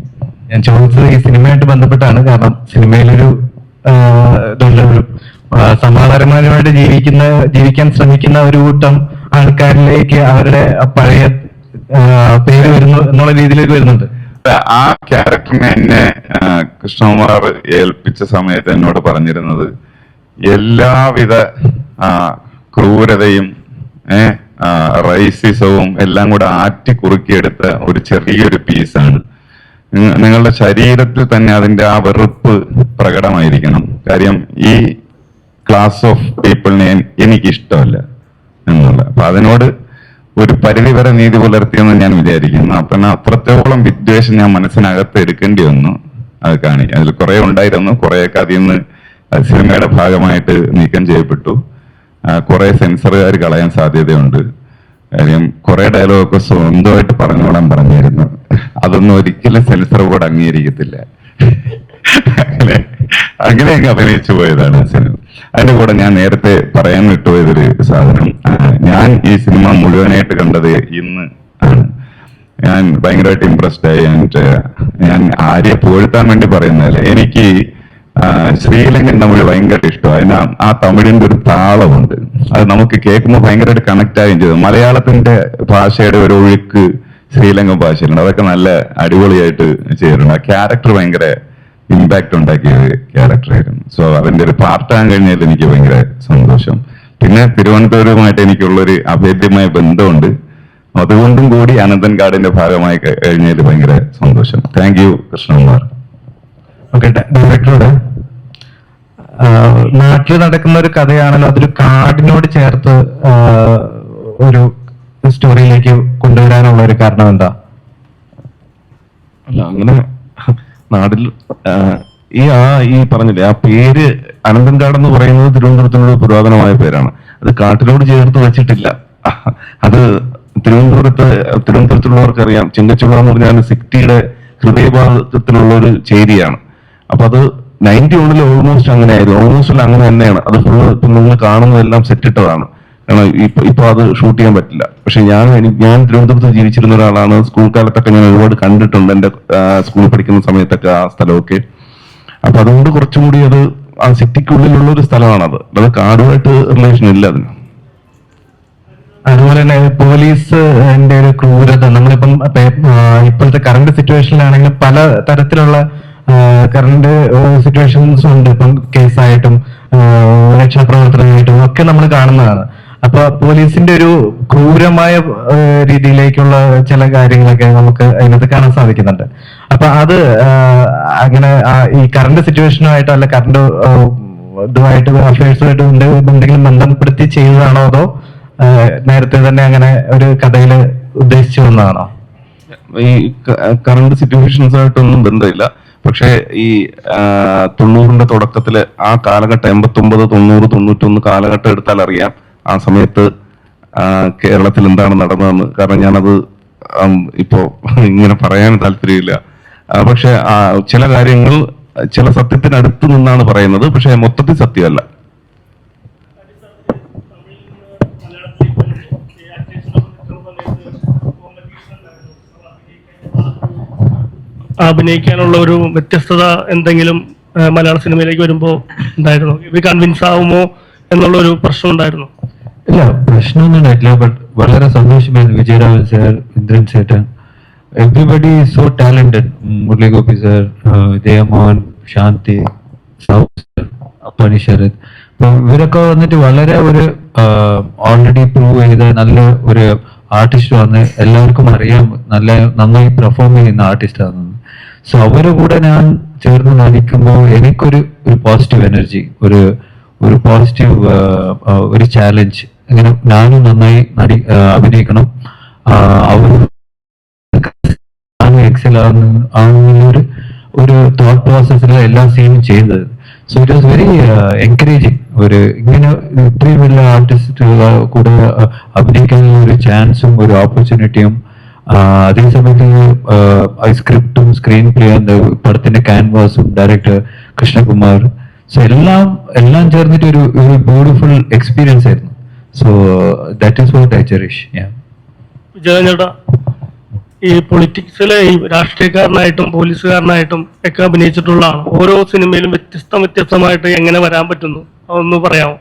ഞാൻ ചോദിച്ചത് ഈ സിനിമയായിട്ട് ബന്ധപ്പെട്ടാണ്. കാരണം സിനിമയിലൊരു നല്ലൊരു സമാധാനപരമായിട്ട് ജീവിക്കാൻ ശ്രമിക്കുന്ന ഒരു കൂട്ടം ആൾക്കാരിലേക്ക് അവരുടെ പഴയ പേര് വരുന്നു എന്നുള്ള രീതിയിലേക്ക് വരുന്നുണ്ട്. ആ ക്യാരക്ടറിനെ എന്നെ കൃഷ്ണകുമാർ ഏൽപ്പിച്ച സമയത്ത് എന്നോട് പറഞ്ഞിരുന്നത് എല്ലാവിധ ക്രൂരതയും റൈസിസവും എല്ലാം കൂടെ ആറ്റി കുറുക്കിയെടുത്ത ഒരു ചെറിയൊരു പീസാണ്. നിങ്ങളുടെ ശരീരത്തിൽ തന്നെ അതിന്റെ ആ വെറുപ്പ് പ്രകടമായിരിക്കണം. കാര്യം ഈ ക്ലാസ് ഓഫ് പീപ്പിളിനെ എനിക്കിഷ്ടമല്ല എന്നുള്ള. അപ്പൊ അതിനോട് ഒരു പരിധി വരെ നീതി പുലർത്തിയെന്ന് ഞാൻ വിചാരിക്കുന്നു. അപ്പൊ അത്രത്തോളം വിദ്വേഷം ഞാൻ മനസ്സിനകത്ത് എടുക്കേണ്ടി വന്നു. അത് അതിൽ കുറെ ഉണ്ടായിരുന്നു, കുറെയൊക്കെ അതിൽ നിന്ന് സിനിമയുടെ ഭാഗമായിട്ട് നീക്കം ചെയ്യപ്പെട്ടു. കുറെ സെൻസറുകാർ കളയാൻ സാധ്യതയുണ്ട്. കാര്യം കുറെ ഡയലോഗൊക്കെ സ്വന്തമായിട്ട് പറഞ്ഞോളാൻ പറഞ്ഞിരുന്നു. അതൊന്നും ഒരിക്കലും സെൻസർ ബോർഡ് അംഗീകരിക്കത്തില്ല. അങ്ങനെ അങ്ങ് അഭിനയിച്ചു പോയതാണ് സിനിമ. അതിന്റെ കൂടെ ഞാൻ നേരത്തെ പറയാൻ വിട്ടുപോയതൊരു സാധനം, ഞാൻ ഈ സിനിമ മുഴുവനായിട്ട് കണ്ടത് ഇന്ന് ആണ്. ഞാൻ ഭയങ്കരമായിട്ട് ഇംപ്രസ്ഡ് ആയി. ഞാൻ ആര്യെ പുകഴ്ത്താൻ വേണ്ടി പറയുന്നതല്ല, എനിക്ക് ശ്രീലങ്കൻ തമിഴ് ഭയങ്കര ഇഷ്ടമാണ്. ആ തമിഴിന്റെ ഒരു താളമുണ്ട്, അത് നമുക്ക് കേൾക്കുമ്പോൾ ഭയങ്കരമായിട്ട് കണക്ട് ആവുകയും ചെയ്തു. മലയാളത്തിന്റെ ഭാഷയുടെ ഒരു ഒഴുക്ക് ശ്രീലങ്കൻ ഭാഷയിലുണ്ട്, അതൊക്കെ നല്ല അടിപൊളിയായിട്ട് ചെയ്തിട്ടുണ്ട്. ആ ക്യാരക്ടർ ഭയങ്കര ഇമ്പാക്ട് ഉണ്ടാക്കിയ ക്യാരക്ടറായിരുന്നു. സോ അതിന്റെ ഒരു പാർട്ടാകാൻ കഴിഞ്ഞാൽ എനിക്ക് ഭയങ്കര സന്തോഷം. പിന്നെ തിരുവനന്തപുരവുമായിട്ട് എനിക്കുള്ളൊരു അഭേദ്യമായ ബന്ധമുണ്ട്, അതുകൊണ്ടും കൂടി അനന്തൻ കാടിന്റെ ഭാഗമായി കഴിഞ്ഞാൽ ഭയങ്കര സന്തോഷം. Thank you Krishnakumar. ഓക്കെ, ഡയറക്ടറോട് നാട്ടിൽ നടക്കുന്ന ഒരു കഥയാണല്ലോ, അതൊരു കാടിനോട് ചേർത്ത് ഒരു സ്റ്റോറിയിലേക്ക് കൊണ്ടുവരാനുള്ള ഒരു കാരണം എന്താ? അല്ല, അങ്ങനെ നാട്ടിൽ ഈ പറഞ്ഞില്ലേ, ആ പേര് അനന്തൻകാട് എന്ന് പറയുന്നത് തിരുവനന്തപുരത്തിനുള്ള പുരാതനമായ പേരാണ്. അത് കാട്ടിനോട് ചേർത്ത് വെച്ചിട്ടില്ല. അത് തിരുവനന്തപുരത്തുള്ളവർക്ക് അറിയാം, ചെങ്കച്ചുള എന്ന് പറഞ്ഞാൽ സിറ്റിയുടെ ഹൃദയഭാഗത്തിലുള്ള ഒരു ചേരിയാണ്. അപ്പൊ അത് 91 ഓൾമോസ്റ്റ് അങ്ങനെയായിരുന്നു. ഓൾമോസ്റ്റ് അങ്ങനെ തന്നെയാണ്. അത് ഫുള്ള് ഇപ്പൊ നിങ്ങൾ കാണുന്നതെല്ലാം സെറ്റിട്ടതാണ്. കാരണം ഇപ്പൊ അത് ഷൂട്ട് ചെയ്യാൻ പറ്റില്ല. പക്ഷെ ഞാൻ തിരുവനന്തപുരത്ത് ജീവിച്ചിരുന്ന ഒരാളാണ്. സ്കൂൾ കാലത്തൊക്കെ ഞാൻ ഒരുപാട് കണ്ടിട്ടുണ്ട്, എന്റെ സ്കൂളിൽ പഠിക്കുന്ന സമയത്തൊക്കെ ആ സ്ഥലമൊക്കെ. അപ്പൊ അതുകൊണ്ട് കുറച്ചും കൂടി അത് ആ സിറ്റിക്കുള്ളിലുള്ള ഒരു സ്ഥലമാണത്. അത് കാടുമായിട്ട് റിലേഷൻ ഇല്ല അതിന്. അതുപോലെ തന്നെ പോലീസ് ഒരു ക്രൂരത, നമ്മളിപ്പം ഇപ്പോഴത്തെ കറണ്ട് സിറ്റുവേഷനിലാണെങ്കിൽ പല തരത്തിലുള്ള കറണ്ട് സിറ്റുവേഷൻസ് ഉണ്ട്. ഇപ്പം കേസായിട്ടും രക്ഷാപ്രവർത്തനമായിട്ടും ഒക്കെ നമ്മൾ കാണുന്നതാണ്. അപ്പൊ പോലീസിന്റെ ഒരു ക്രൂരമായ രീതിയിലേക്കുള്ള ചില കാര്യങ്ങളൊക്കെ നമുക്ക് അതിനകത്ത് കാണാൻ സാധിക്കുന്നുണ്ട്. അപ്പൊ അത് അങ്ങനെ ഈ കറണ്ട് സിറ്റുവേഷനുമായിട്ടോ അല്ല കറണ്ട് ഇതുമായിട്ട് അഫയേഴ്സുമായിട്ട് എന്തെങ്കിലും ബന്ധപ്പെടുത്തി ചെയ്തതാണോ, അതോ നേരത്തെ തന്നെ അങ്ങനെ ഒരു കഥയിൽ ഉദ്ദേശിച്ചു വന്നതാണോ? ഈ കറണ്ട് സിറ്റുവേഷൻസ് ആയിട്ടൊന്നും ബന്ധമില്ല. പക്ഷെ ഈ 90ന്റെ തുടക്കത്തില് ആ കാലഘട്ടം 89, 90, 91 കാലഘട്ടം എടുത്താൽ അറിയാം ആ സമയത്ത് കേരളത്തിൽ എന്താണ് നടന്നതെന്ന്. കാരണം ഞാനത് ഇപ്പോ ഇങ്ങനെ പറയാൻ താല്പര്യമില്ല. പക്ഷെ ചില കാര്യങ്ങൾ ചില സത്യത്തിനടുത്ത് നിന്നാണ് പറയുന്നത്, പക്ഷെ മൊത്തത്തിൽ സത്യമല്ല. അഭിനയിക്കാനുള്ള ഒരു വ്യത്യസ്തത എന്തെങ്കിലും മലയാള സിനിമയിലേക്ക് വരുമ്പോ ഉണ്ടായിരുന്നു? ഇത് കൺവിൻസ് ആവുമോ എന്നുള്ള ഒരു പ്രശ്നം ഉണ്ടായിരുന്നു? ഇല്ല, പ്രശ്നമൊന്നും ഉണ്ടായിട്ടില്ല. ബട്ട് വളരെ സന്തോഷമായിരുന്നു. വിജയരാഘവൻ സാർ, ഇന്ദ്രൻ ചേട്ടൻ, everybody is so talented. Murali Gopi sir, Jayamohan, Shanthi, Appani Sarath, അപ്പൊ ഇവരൊക്കെ വന്നിട്ട് വളരെ ഒരു ഓൾറെഡി പ്രൂവ് ചെയ്ത നല്ല ഒരു ആർട്ടിസ്റ്റ് വന്ന് എല്ലാവർക്കും അറിയാം നന്നായി പെർഫോം ചെയ്യുന്ന ആർട്ടിസ്റ്റ് ആണ്. സോ അവരുടെ കൂടെ ഞാൻ ചേർന്ന് നടിക്കുമ്പോൾ എനിക്കൊരു പോസിറ്റീവ് എനർജി, ഒരു പോസിറ്റീവ് ഒരു ചാലഞ്ച്. അങ്ങനെ ഞാനും നന്നായി അഭിനയിക്കണം, അവർ എക്സൽ ആണെന്നുള്ള ഒരു തോട്ട് പ്രോസസ്സിൽ എല്ലാ സീനും ചെയ്തത്. So it was very encouraging. ഒരു ഇങ്ങനെ ഇത്രയും വലിയ ആർട്ടിസ്റ്റ് കൂടെ അഭിനയിക്കാനുള്ള ഒരു ചാൻസും ഒരു ഓപ്പർച്യൂണിറ്റിയും, അതേസമയത്ത് സ്ക്രിപ്റ്റും സ്ക്രീൻ പ്ലേ, പടത്തിന്റെ ക്യാൻവാസും ഡയറക്ടർ കൃഷ്ണകുമാർ, സോ എല്ലാം ചേർന്നിട്ട് ഒരു ബ്യൂട്ടിഫുൾ എക്സ്പീരിയൻസ് ആയിരുന്നു. So that is what I cherish. ചേട്ടാ, ഈ പൊളിറ്റിക്സിലെ ഈ രാഷ്ട്രീയക്കാരനായിട്ടും പോലീസുകാരനായിട്ടും ഒക്കെ അഭിനയിച്ചിട്ടുള്ളതാണ്. ഓരോ സിനിമയിലും വ്യത്യസ്തമായിട്ട് എങ്ങനെ വരാൻ പറ്റുന്നു അതൊന്ന് പറയാമോ?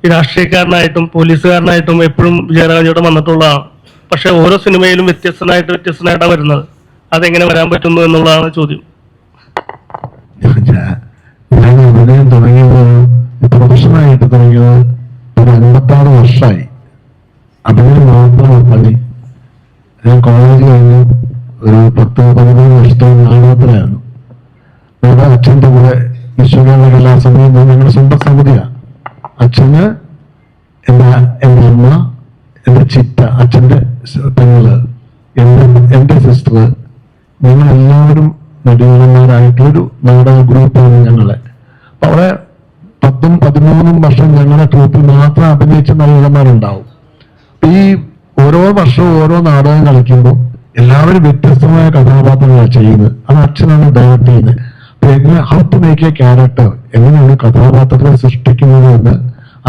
ഈ രാഷ്ട്രീയക്കാരനായിട്ടും പോലീസുകാരനായിട്ടും എപ്പോഴും വിജയരാഘവൻ വന്നിട്ടുള്ളതാണ്. പക്ഷെ ഓരോ സിനിമയിലും വ്യത്യസ്തനായിട്ടാണ് വരുന്നത്. അതെങ്ങനെ വരാൻ പറ്റുന്നു എന്നുള്ളതാണ് ചോദ്യം. ഞാൻ അഭിനയം തുടങ്ങിയത് പ്രൊഫഷണലായിട്ട് തുടങ്ങിയത് ഒരു 56 വർഷമായി. അഭിനയം മാത്രമാണ് പണി. ഞാൻ കോളേജ് കഴിഞ്ഞ് ഒരു 10-13 വർഷത്തോളം നാടകത്തിലായിരുന്നു. നമ്മുടെ അച്ഛൻ്റെ കൂടെ വിശ്വകേരള കലാസമിതി ഞങ്ങളുടെ സ്വന്തം സമിതിയാണ്. അച്ഛന് എൻ്റെ അമ്മ, എൻ്റെ ചിറ്റ, അച്ഛൻ്റെ പെങ്ങള്, എൻ്റെ സിസ്റ്റർ, ഞങ്ങളെല്ലാവരും നടികന്മാരായിട്ടൊരു നാടക ഗ്രൂപ്പാണ് ഞങ്ങളെ. അപ്പൊ അവിടെ 10-13 വർഷം ഞങ്ങളുടെ ട്രൂപ്പിൽ മാത്രം അഭിനയിച്ച നടികന്മാരുണ്ടാവും. ഈ ഓരോ വർഷവും ഓരോ നാടകം കളിക്കുമ്പോൾ എല്ലാവരും വ്യത്യസ്തമായ കഥാപാത്രങ്ങളാണ് ചെയ്യുന്നത്. അത് അച്ഛനാണ് ഡയറക്ട് ചെയ്യുന്നത്. അപ്പൊ എങ്ങനെ how to make a character, എങ്ങനെയാണ് കഥാപാത്രത്തെ സൃഷ്ടിക്കുന്നത് എന്ന്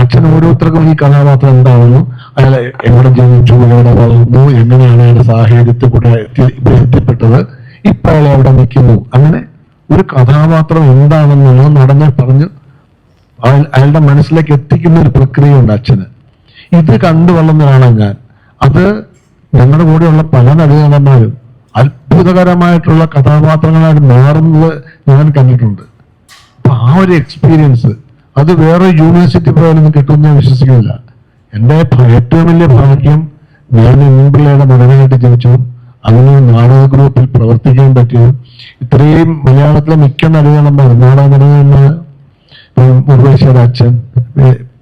അച്ഛൻ ഓരോരുത്തർക്കും ഈ കഥാപാത്രം എന്താണെന്നും അയാൾ എവിടെ ജനിച്ചു, എവിടെ വളർന്നു, എങ്ങനെയാണ് അയാളുടെ സാഹചര്യത്തിൽ കൂടെ എത്തിപ്പെട്ടത്, ഇപ്പൊ അയാൾ എവിടെ നിൽക്കുന്നു, അങ്ങനെ ഒരു കഥാപാത്രം എന്താണെന്നുള്ളത് നടനെ പറഞ്ഞ് അയാളുടെ മനസ്സിലേക്ക് എത്തിക്കുന്ന ഒരു പ്രക്രിയയുണ്ട് അച്ഛന്. ഇത് കണ്ടു വളർന്നതാണ് ഞാൻ. അത് ഞങ്ങളുടെ കൂടെയുള്ള പല നടികന്മാരും അത്ഭുതകരമായിട്ടുള്ള കഥാപാത്രങ്ങളായിട്ട് മാറുന്നത് ഞാൻ കണ്ടിട്ടുണ്ട്. അപ്പൊ ആ ഒരു എക്സ്പീരിയൻസ് അത് വേറെ യൂണിവേഴ്സിറ്റി പോയാലൊന്നും കിട്ടുമെന്ന് ഞാൻ വിശ്വസിക്കുന്നില്ല. എൻ്റെ ഏറ്റവും വലിയ ഭാഗ്യം ഞാൻ ഇൻപിള്ളയുടെ നടനായിട്ട് ജനിച്ചു, അങ്ങനെ നാടക ഗ്രൂപ്പിൽ പ്രവർത്തിക്കാൻ പറ്റിയത്. ഇത്രയും മലയാളത്തിലെ മിക്ക നടികന്മാർ, നാടക നടികന്മാർ, ഉർവശിയുടെ അച്ഛൻ,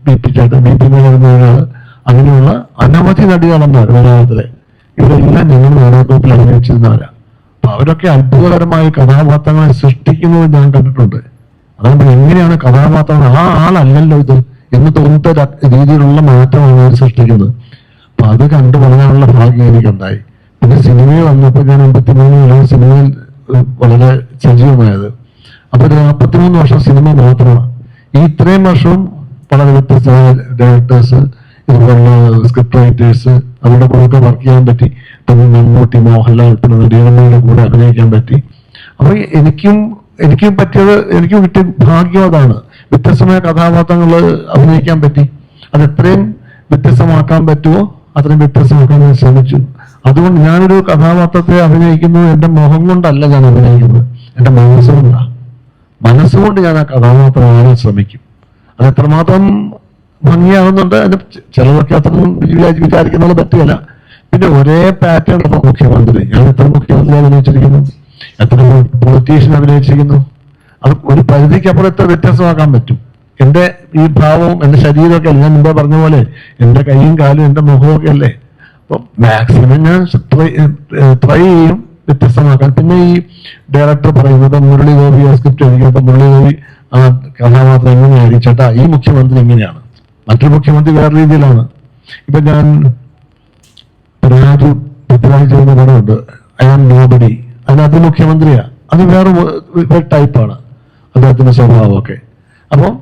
ബി.പി. ചേട്ടൻ, ബി.പി. മേനോൻ, അങ്ങനെയുള്ള അനവധി നടികന്മാർ മലയാളത്തിലെ, ഇവരെല്ലാം ഞങ്ങൾ നാടക ഗ്രൂപ്പിൽ അഭിനയിച്ചിരുന്നവരാ. അപ്പൊ അവരൊക്കെ അത്ഭുതകരമായ കഥാപാത്രങ്ങളെ സൃഷ്ടിക്കുന്നത് ഞാൻ കണ്ടിട്ടുണ്ട്. അതുകൊണ്ട് എങ്ങനെയാണ് കഥാപാത്രങ്ങൾ ആ ആളല്ലല്ലോ ഇത് എന്ന് തോന്നുന്ന രീതിയിലുള്ള മാറ്റമാണ് അവർ സൃഷ്ടിക്കുന്നത്. അപ്പൊ അത് കണ്ടു വളരാനുള്ള ഭാഗ്യം എനിക്കുണ്ടായി. പിന്നെ സിനിമയിൽ വന്നപ്പോൾ ഞാൻ 53 സിനിമയിൽ വളരെ സജീവമായത്. അപ്പൊ 43 വർഷം സിനിമ മാത്രമാണ്. ഈ ഇത്രയും വർഷവും വളരെ വ്യത്യസ്തമായ ഡയറക്ടേഴ്സ്, ഇതുപോലുള്ള സ്ക്രിപ്റ്റ് റൈറ്റേഴ്സ്, അവരുടെ കൂടെ വർക്ക് ചെയ്യാൻ പറ്റി. ഇപ്പം മമ്മൂട്ടി, മോഹൻലാൽ ഉൾപ്പെടുന്ന നടികന്മാരുടെ കൂടെ അഭിനയിക്കാൻ പറ്റി. അപ്പൊ എനിക്കും പറ്റിയത്, എനിക്ക് കിട്ടിയ ഭാഗ്യം അതാണ്. വ്യത്യസ്തമായ കഥാപാത്രങ്ങൾ അഭിനയിക്കാൻ പറ്റി. അത് എത്രയും വ്യത്യസ്തമാക്കാൻ പറ്റുമോ അത്രയും വ്യത്യസ്തമാക്കാൻ ഞാൻ ശ്രമിച്ചു. അതുകൊണ്ട് ഞാനൊരു കഥാപാത്രത്തെ അഭിനയിക്കുന്നത് എൻ്റെ മുഖം കൊണ്ടല്ല ഞാൻ അഭിനയിക്കുന്നത്, എൻ്റെ മനസ്സുകൊണ്ടാണ്. മനസ്സുകൊണ്ട് ഞാൻ ആ കഥാപാത്രം ആകാൻ ശ്രമിക്കും. അത് എത്രമാത്രം ഭംഗിയാവുന്നുണ്ട്, അതിന് ചിലതൊക്കെ അത്രയും വിചാരിക്കുന്നത് പറ്റുകയില്ല. പിന്നെ ഒരേ പാറ്റേൺ ഇപ്പൊ മുഖ്യമന്ത്രി, ഞാൻ എത്ര മുഖ്യമന്ത്രി അഭിനയിച്ചിരിക്കുന്നു, എത്ര പൊളിറ്റീഷ്യൻ അഭിനയിച്ചിരിക്കുന്നു. അത് ഒരു പരിധിക്ക് അപ്പുറത്തെ വ്യത്യാസമാക്കാൻ പറ്റും. എൻ്റെ ഈ ഭാവവും എൻ്റെ ശരീരമൊക്കെ അല്ലേ, ഞാൻ മുമ്പേ പറഞ്ഞ പോലെ എൻ്റെ കൈയും കാലും എൻ്റെ മുഖമൊക്കെ അല്ലേ. അപ്പൊ മാക്സിമം ഞാൻ ട്രൈ ചെയ്യും വ്യത്യസ്തമാക്കാൻ. പിന്നെ ഈ ഡയറക്ടർ പറയുന്നത് മുരളി ഗോപി സ്ക്രിപ്റ്റ് എഴുതിയപ്പോൾ മുരളി ഗോപി ആ കഥാപാത്രം എങ്ങനെയായിരിക്കും ചേട്ടാ, ഈ മുഖ്യമന്ത്രി എങ്ങനെയാണ്, മറ്റൊരു മുഖ്യമന്ത്രി വേറെ രീതിയിലാണ്. ഇപ്പൊ ഞാൻ പൃഥ്വിരാജ് ചെയ്യുന്ന പടമുണ്ട്, ഐ ആം നോബഡി, അതിനകത്ത് മുഖ്യമന്ത്രിയാ, അത് വേറെ ടൈപ്പാണ് അദ്ദേഹത്തിന്റെ സ്വഭാവമൊക്കെ. അപ്പം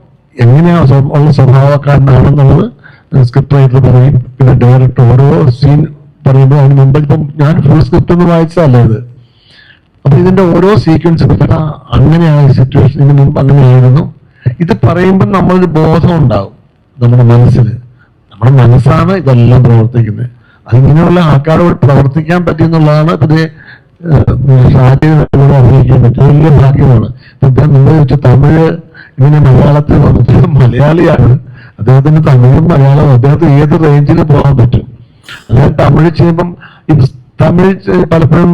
എങ്ങനെയാ ഉള്ള സ്വഭാവക്കാരനാണെന്നുള്ളത് സ്ക്രിപ്റ്റ് റൈറ്റർ പറയും. പിന്നെ ഡയറക്ടർ ഓരോ സീൻ പറയുമ്പോൾ അതിന് മുമ്പ് ഇപ്പം ഞാൻ ഫുൾ സ്ക്രിപ്റ്റ് ഒന്ന് വായിച്ചതല്ല ഇത്. അപ്പൊ ഇതിന്റെ ഓരോ സീക്വൻസ് അങ്ങനെയാണ് സിറ്റുവേഷൻ, ഇതിന് മുമ്പ് അങ്ങനെയായിരുന്നു. ഇത് പറയുമ്പോൾ നമ്മളൊരു ബോധം ഉണ്ടാവും നമ്മുടെ മനസ്സിൽ. നമ്മുടെ മനസ്സാണ് ഇതെല്ലാം പ്രവർത്തിക്കുന്നത്. അതിങ്ങനെയുള്ള ആൾക്കാരോട് പ്രവർത്തിക്കാൻ പറ്റിയെന്നുള്ളതാണ് പുതിയ ഷാരിയോട് അഭിനയിക്കാൻ പറ്റും. വലിയ ഭാഗ്യമാണ്. ഇപ്പം നിങ്ങൾ ചോദിച്ച തമിഴ് ഇങ്ങനെ മലയാളത്തിൽ വന്നിട്ട് മലയാളിയാണ്, അദ്ദേഹത്തിന് തമിഴും മലയാളവും അദ്ദേഹത്തിന് ഏത് റേഞ്ചിൽ പോകാൻ പറ്റും. അതായത് തമിഴ് ചെയ്യുമ്പം തമിഴ് പലപ്പോഴും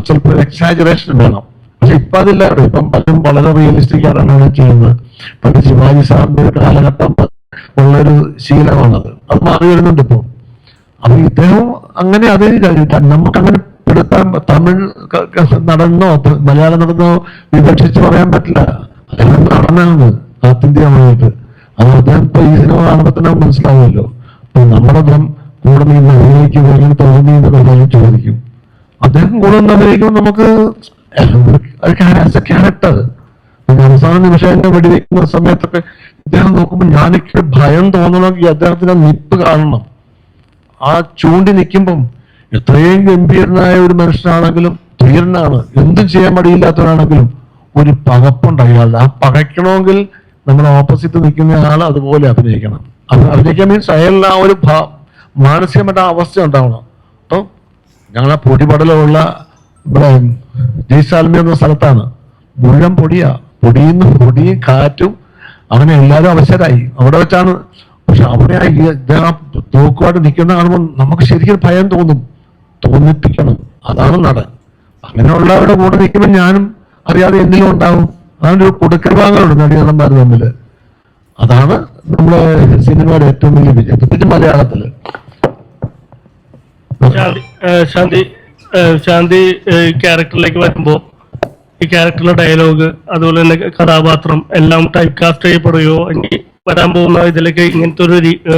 ചിലപ്പോൾ എക്സാജറേഷൻ വേണം. പക്ഷെ ഇപ്പൊ അതില്ല. ഇപ്പം പലരും വളരെ റിയലിസ്റ്റിക് ആയിട്ടാണ് ചെയ്യുന്നത്. പണ്ട് ശിവാജി സാറിന്റെ ഒരു കാലഘട്ടം ഉള്ളൊരു ശീലമാണത്, അത് മാറി വരുന്നുണ്ട് ഇപ്പൊ. അപ്പൊ ഇദ്ദേഹം അങ്ങനെ അത് നമുക്കങ്ങനെ എടുത്താൽ തമിഴ് നടന്നോ മലയാളം നടന്നോ വിവക്ഷിച്ച് പറയാൻ പറ്റില്ല. അദ്ദേഹം നടനാണ് ആത്യന്തികമായിട്ട്. അത് അദ്ദേഹം ഇപ്പൊ ഈ സിനിമ കാണുമ്പോൾ തന്നെ മനസ്സിലാവുമല്ലോ. അപ്പൊ നമ്മുടെ കൂടെ നിന്ന് അഭിനയിക്കും അല്ലെങ്കിൽ തോന്നി എന്നൊക്കെ അദ്ദേഹം ചോദിക്കും. അദ്ദേഹം കൂടെ നിന്ന് അഭിനയിക്കുമ്പോൾ നമുക്ക് ക്യാരക്ടർ അവസാന നിമിഷം എന്നെ വെടിവെക്കുന്ന സമയത്തൊക്കെ ഇദ്ദേഹം നോക്കുമ്പോൾ ഞാനൊക്കെ ഭയം തോന്നണമെങ്കിൽ അദ്ദേഹത്തിന്റെ നിപ്പ് കാണണം. ആ ചൂണ്ടി നിൽക്കുമ്പം എത്രയും ഗംഭീരനായ ഒരു മനുഷ്യനാണെങ്കിലും ധീരനാണ്, എന്തും ചെയ്യാൻ മടിയില്ലാത്തവരാണെങ്കിലും ഒരു പകപ്പുണ്ട് അയാളുടെ. ആ പകയ്ക്കണമെങ്കിൽ നമ്മുടെ ഓപ്പോസിറ്റ് നിൽക്കുന്ന ആൾ അതുപോലെ അഭിനയിക്കണം. അഭിനയിക്കാൻ മീൻസ് അയാളുടെ ആ ഒരു മാനസികമായിട്ട് ആ അവസ്ഥ ഉണ്ടാവണം. അപ്പം ഞങ്ങളെ പൊടിപടലമുള്ള ഇവിടെ ജയ്സാൽമി എന്ന സ്ഥലത്താണ്. മുഴുവൻ പൊടിയും കാറ്റും, അങ്ങനെ എല്ലാവരും അവശരായി അവിടെ വെച്ചാണ്. പക്ഷെ അവിടെ ഇദ്ദേഹം തോക്കുമായിട്ട് നിൽക്കുന്ന കാണുമ്പോൾ നമുക്ക് ശരിക്കും ഭയം തോന്നിപ്പിക്കണം. അതാണ് നടൻ. അങ്ങനെയുള്ളവരുടെ കൂടെ നിൽക്കുമ്പോൾ ഞാനും അറിയാതെ എന്തെങ്കിലും ഉണ്ടാവും. അതാണ് ഒരു കൊടുക്കൽ വാങ്ങലുണ്ട് നടികന്മാർ തമ്മിൽ. അതാണ് നമ്മുടെ സിനിമയുടെ ഏറ്റവും വലിയ വിജയം, പ്രത്യേകിച്ച് മലയാളത്തില്. ശാന്തി ക്യാരക്ടറിലേക്ക് വരുമ്പോ ഈ ക്യാരക്ടറിലെ ഡയലോഗ് അതുപോലെ തന്നെ കഥാപാത്രം എല്ലാം ടൈപ്പ് കാസ്റ്റ് ചെയ്യപ്പെടുകയോ ഇനി വരാൻ പോകുന്ന ഇതിലേക്ക് ഇങ്ങനത്തെ ഒരു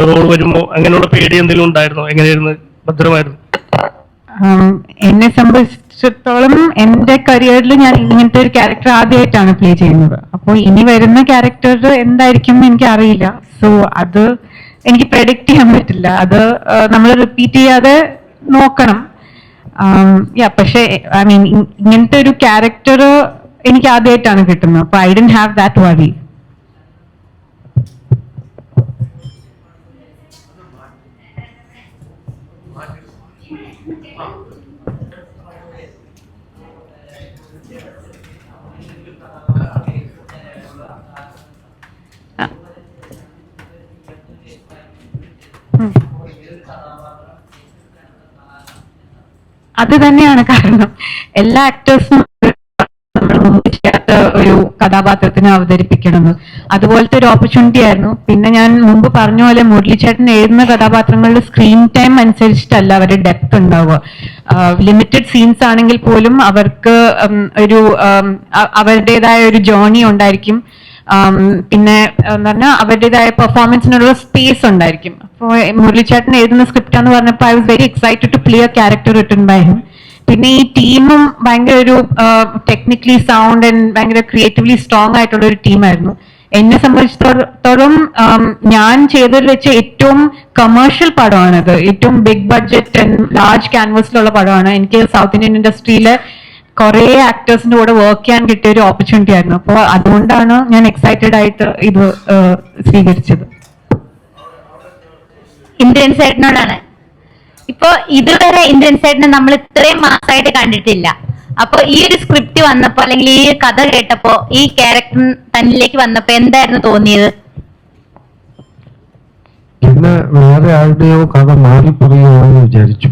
റോൾ വരുമ്പോ അങ്ങനെയുള്ള പേടി എന്തെങ്കിലും ഉണ്ടായിരുന്നോ? എങ്ങനെയായിരുന്നു? ഭദ്രമായിരുന്നു? എന്നെ സംബന്ധിച്ചിടത്തോളം എന്റെ കരിയറിൽ ഞാൻ ഇങ്ങനത്തെ ഒരു ക്യാരക്ടർ ആദ്യമായിട്ടാണ് പ്ലേ ചെയ്യുന്നത്. അപ്പോൾ ഇനി വരുന്ന ക്യാരക്ടർ എന്തായിരിക്കും എനിക്ക് അറിയില്ല. സോ അത് എനിക്ക് പ്രെഡിക്റ്റ് ചെയ്യാൻ പറ്റില്ല. അത് നമ്മൾ റിപ്പീറ്റ് ചെയ്യാതെ നോക്കണം. പക്ഷെ ഐ മീൻ ഇങ്ങനത്തെ ഒരു ക്യാരക്ടർ എനിക്ക് ആദ്യമായിട്ടാണ് കിട്ടുന്നത്. അപ്പൊ I don't have that worry. അത് തന്നെയാണ് കാരണം. എല്ലാ ആക്ടേഴ്സും ഒരു കഥാപാത്രത്തിനെ അവതരിപ്പിക്കണമെന്ന് അതുപോലത്തെ ഒരു ഓപ്പർച്യൂണിറ്റി ആയിരുന്നു. പിന്നെ ഞാൻ മുമ്പ് പറഞ്ഞ പോലെ മുരളിച്ചേട്ടൻ എഴുതുന്ന കഥാപാത്രങ്ങളുടെ സ്ക്രീൻ ടൈം അനുസരിച്ചിട്ടല്ല അവരുടെ ഡെപ്ത് ഉണ്ടാവുക. ലിമിറ്റഡ് സീൻസ് ആണെങ്കിൽ പോലും അവർക്ക് ഒരു അവരുടേതായ ഒരു ജേർണി ഉണ്ടായിരിക്കും. പിന്നെ എന്താ പറഞ്ഞാൽ അവരുടേതായ പെർഫോമൻസിനുള്ള സ്പേസ് ഉണ്ടായിരിക്കും. അപ്പോൾ മുരളിച്ചേട്ടൻ എഴുതുന്ന സ്ക്രിപ്റ്റ് എന്ന് പറഞ്ഞപ്പോൾ I was very excited to play a character written by him. പിന്നെ ഈ ടീമും ഭയങ്കര ഒരു ടെക്നിക്കലി സൗണ്ട് ആൻഡ് ഭയങ്കര ക്രിയേറ്റീവ്ലി സ്ട്രോങ് ആയിട്ടുള്ള ഒരു ടീമായിരുന്നു. എന്നെ സംബന്ധിച്ചിടത്തോളം ഞാൻ ചെയ്തതിൽ വെച്ച് ഏറ്റവും കമേഴ്ഷ്യൽ പടമാണിത്. ഏറ്റവും ബിഗ് ബഡ്ജറ്റ് ആൻഡ് ലാർജ് ക്യാൻവസിലുള്ള പടമാണ്. എനിക്ക് സൗത്ത് ഇന്ത്യൻ ഇൻഡസ്ട്രിയിലെ കുറെ ആക്ടേഴ്സിന്റെ കൂടെ വർക്ക് ചെയ്യാൻ കിട്ടിയ ഒരു ഓപ്പർച്യൂണിറ്റി ആയിരുന്നു. അപ്പോൾ അതുകൊണ്ടാണ് ഞാൻ എക്സൈറ്റഡ് ആയിട്ട് ഇത് സ്വീകരിച്ചത്. ഇന്ദ്രൻ സേട്ടനോടാണ്. ഇപ്പൊ ഇതുവരെ ഇന്ദ്രൻ സേട്ടനെ നമ്മൾ ഇത്രയും മാസമായിട്ട് കണ്ടിട്ടില്ല. അപ്പൊ ഈ ഒരു സ്ക്രിപ്റ്റ് വന്നപ്പോ അല്ലെങ്കിൽ ഈ കഥ കേട്ടപ്പോ ഈ ക്യാരക്ടർ തന്നിലേക്ക് വന്നപ്പോ എന്തായിരുന്നു തോന്നിയത്? പിന്നെ വേറെ ആരുടെയോ കഥ മാറി പറയുകയാണെന്ന് വിചാരിച്ചു.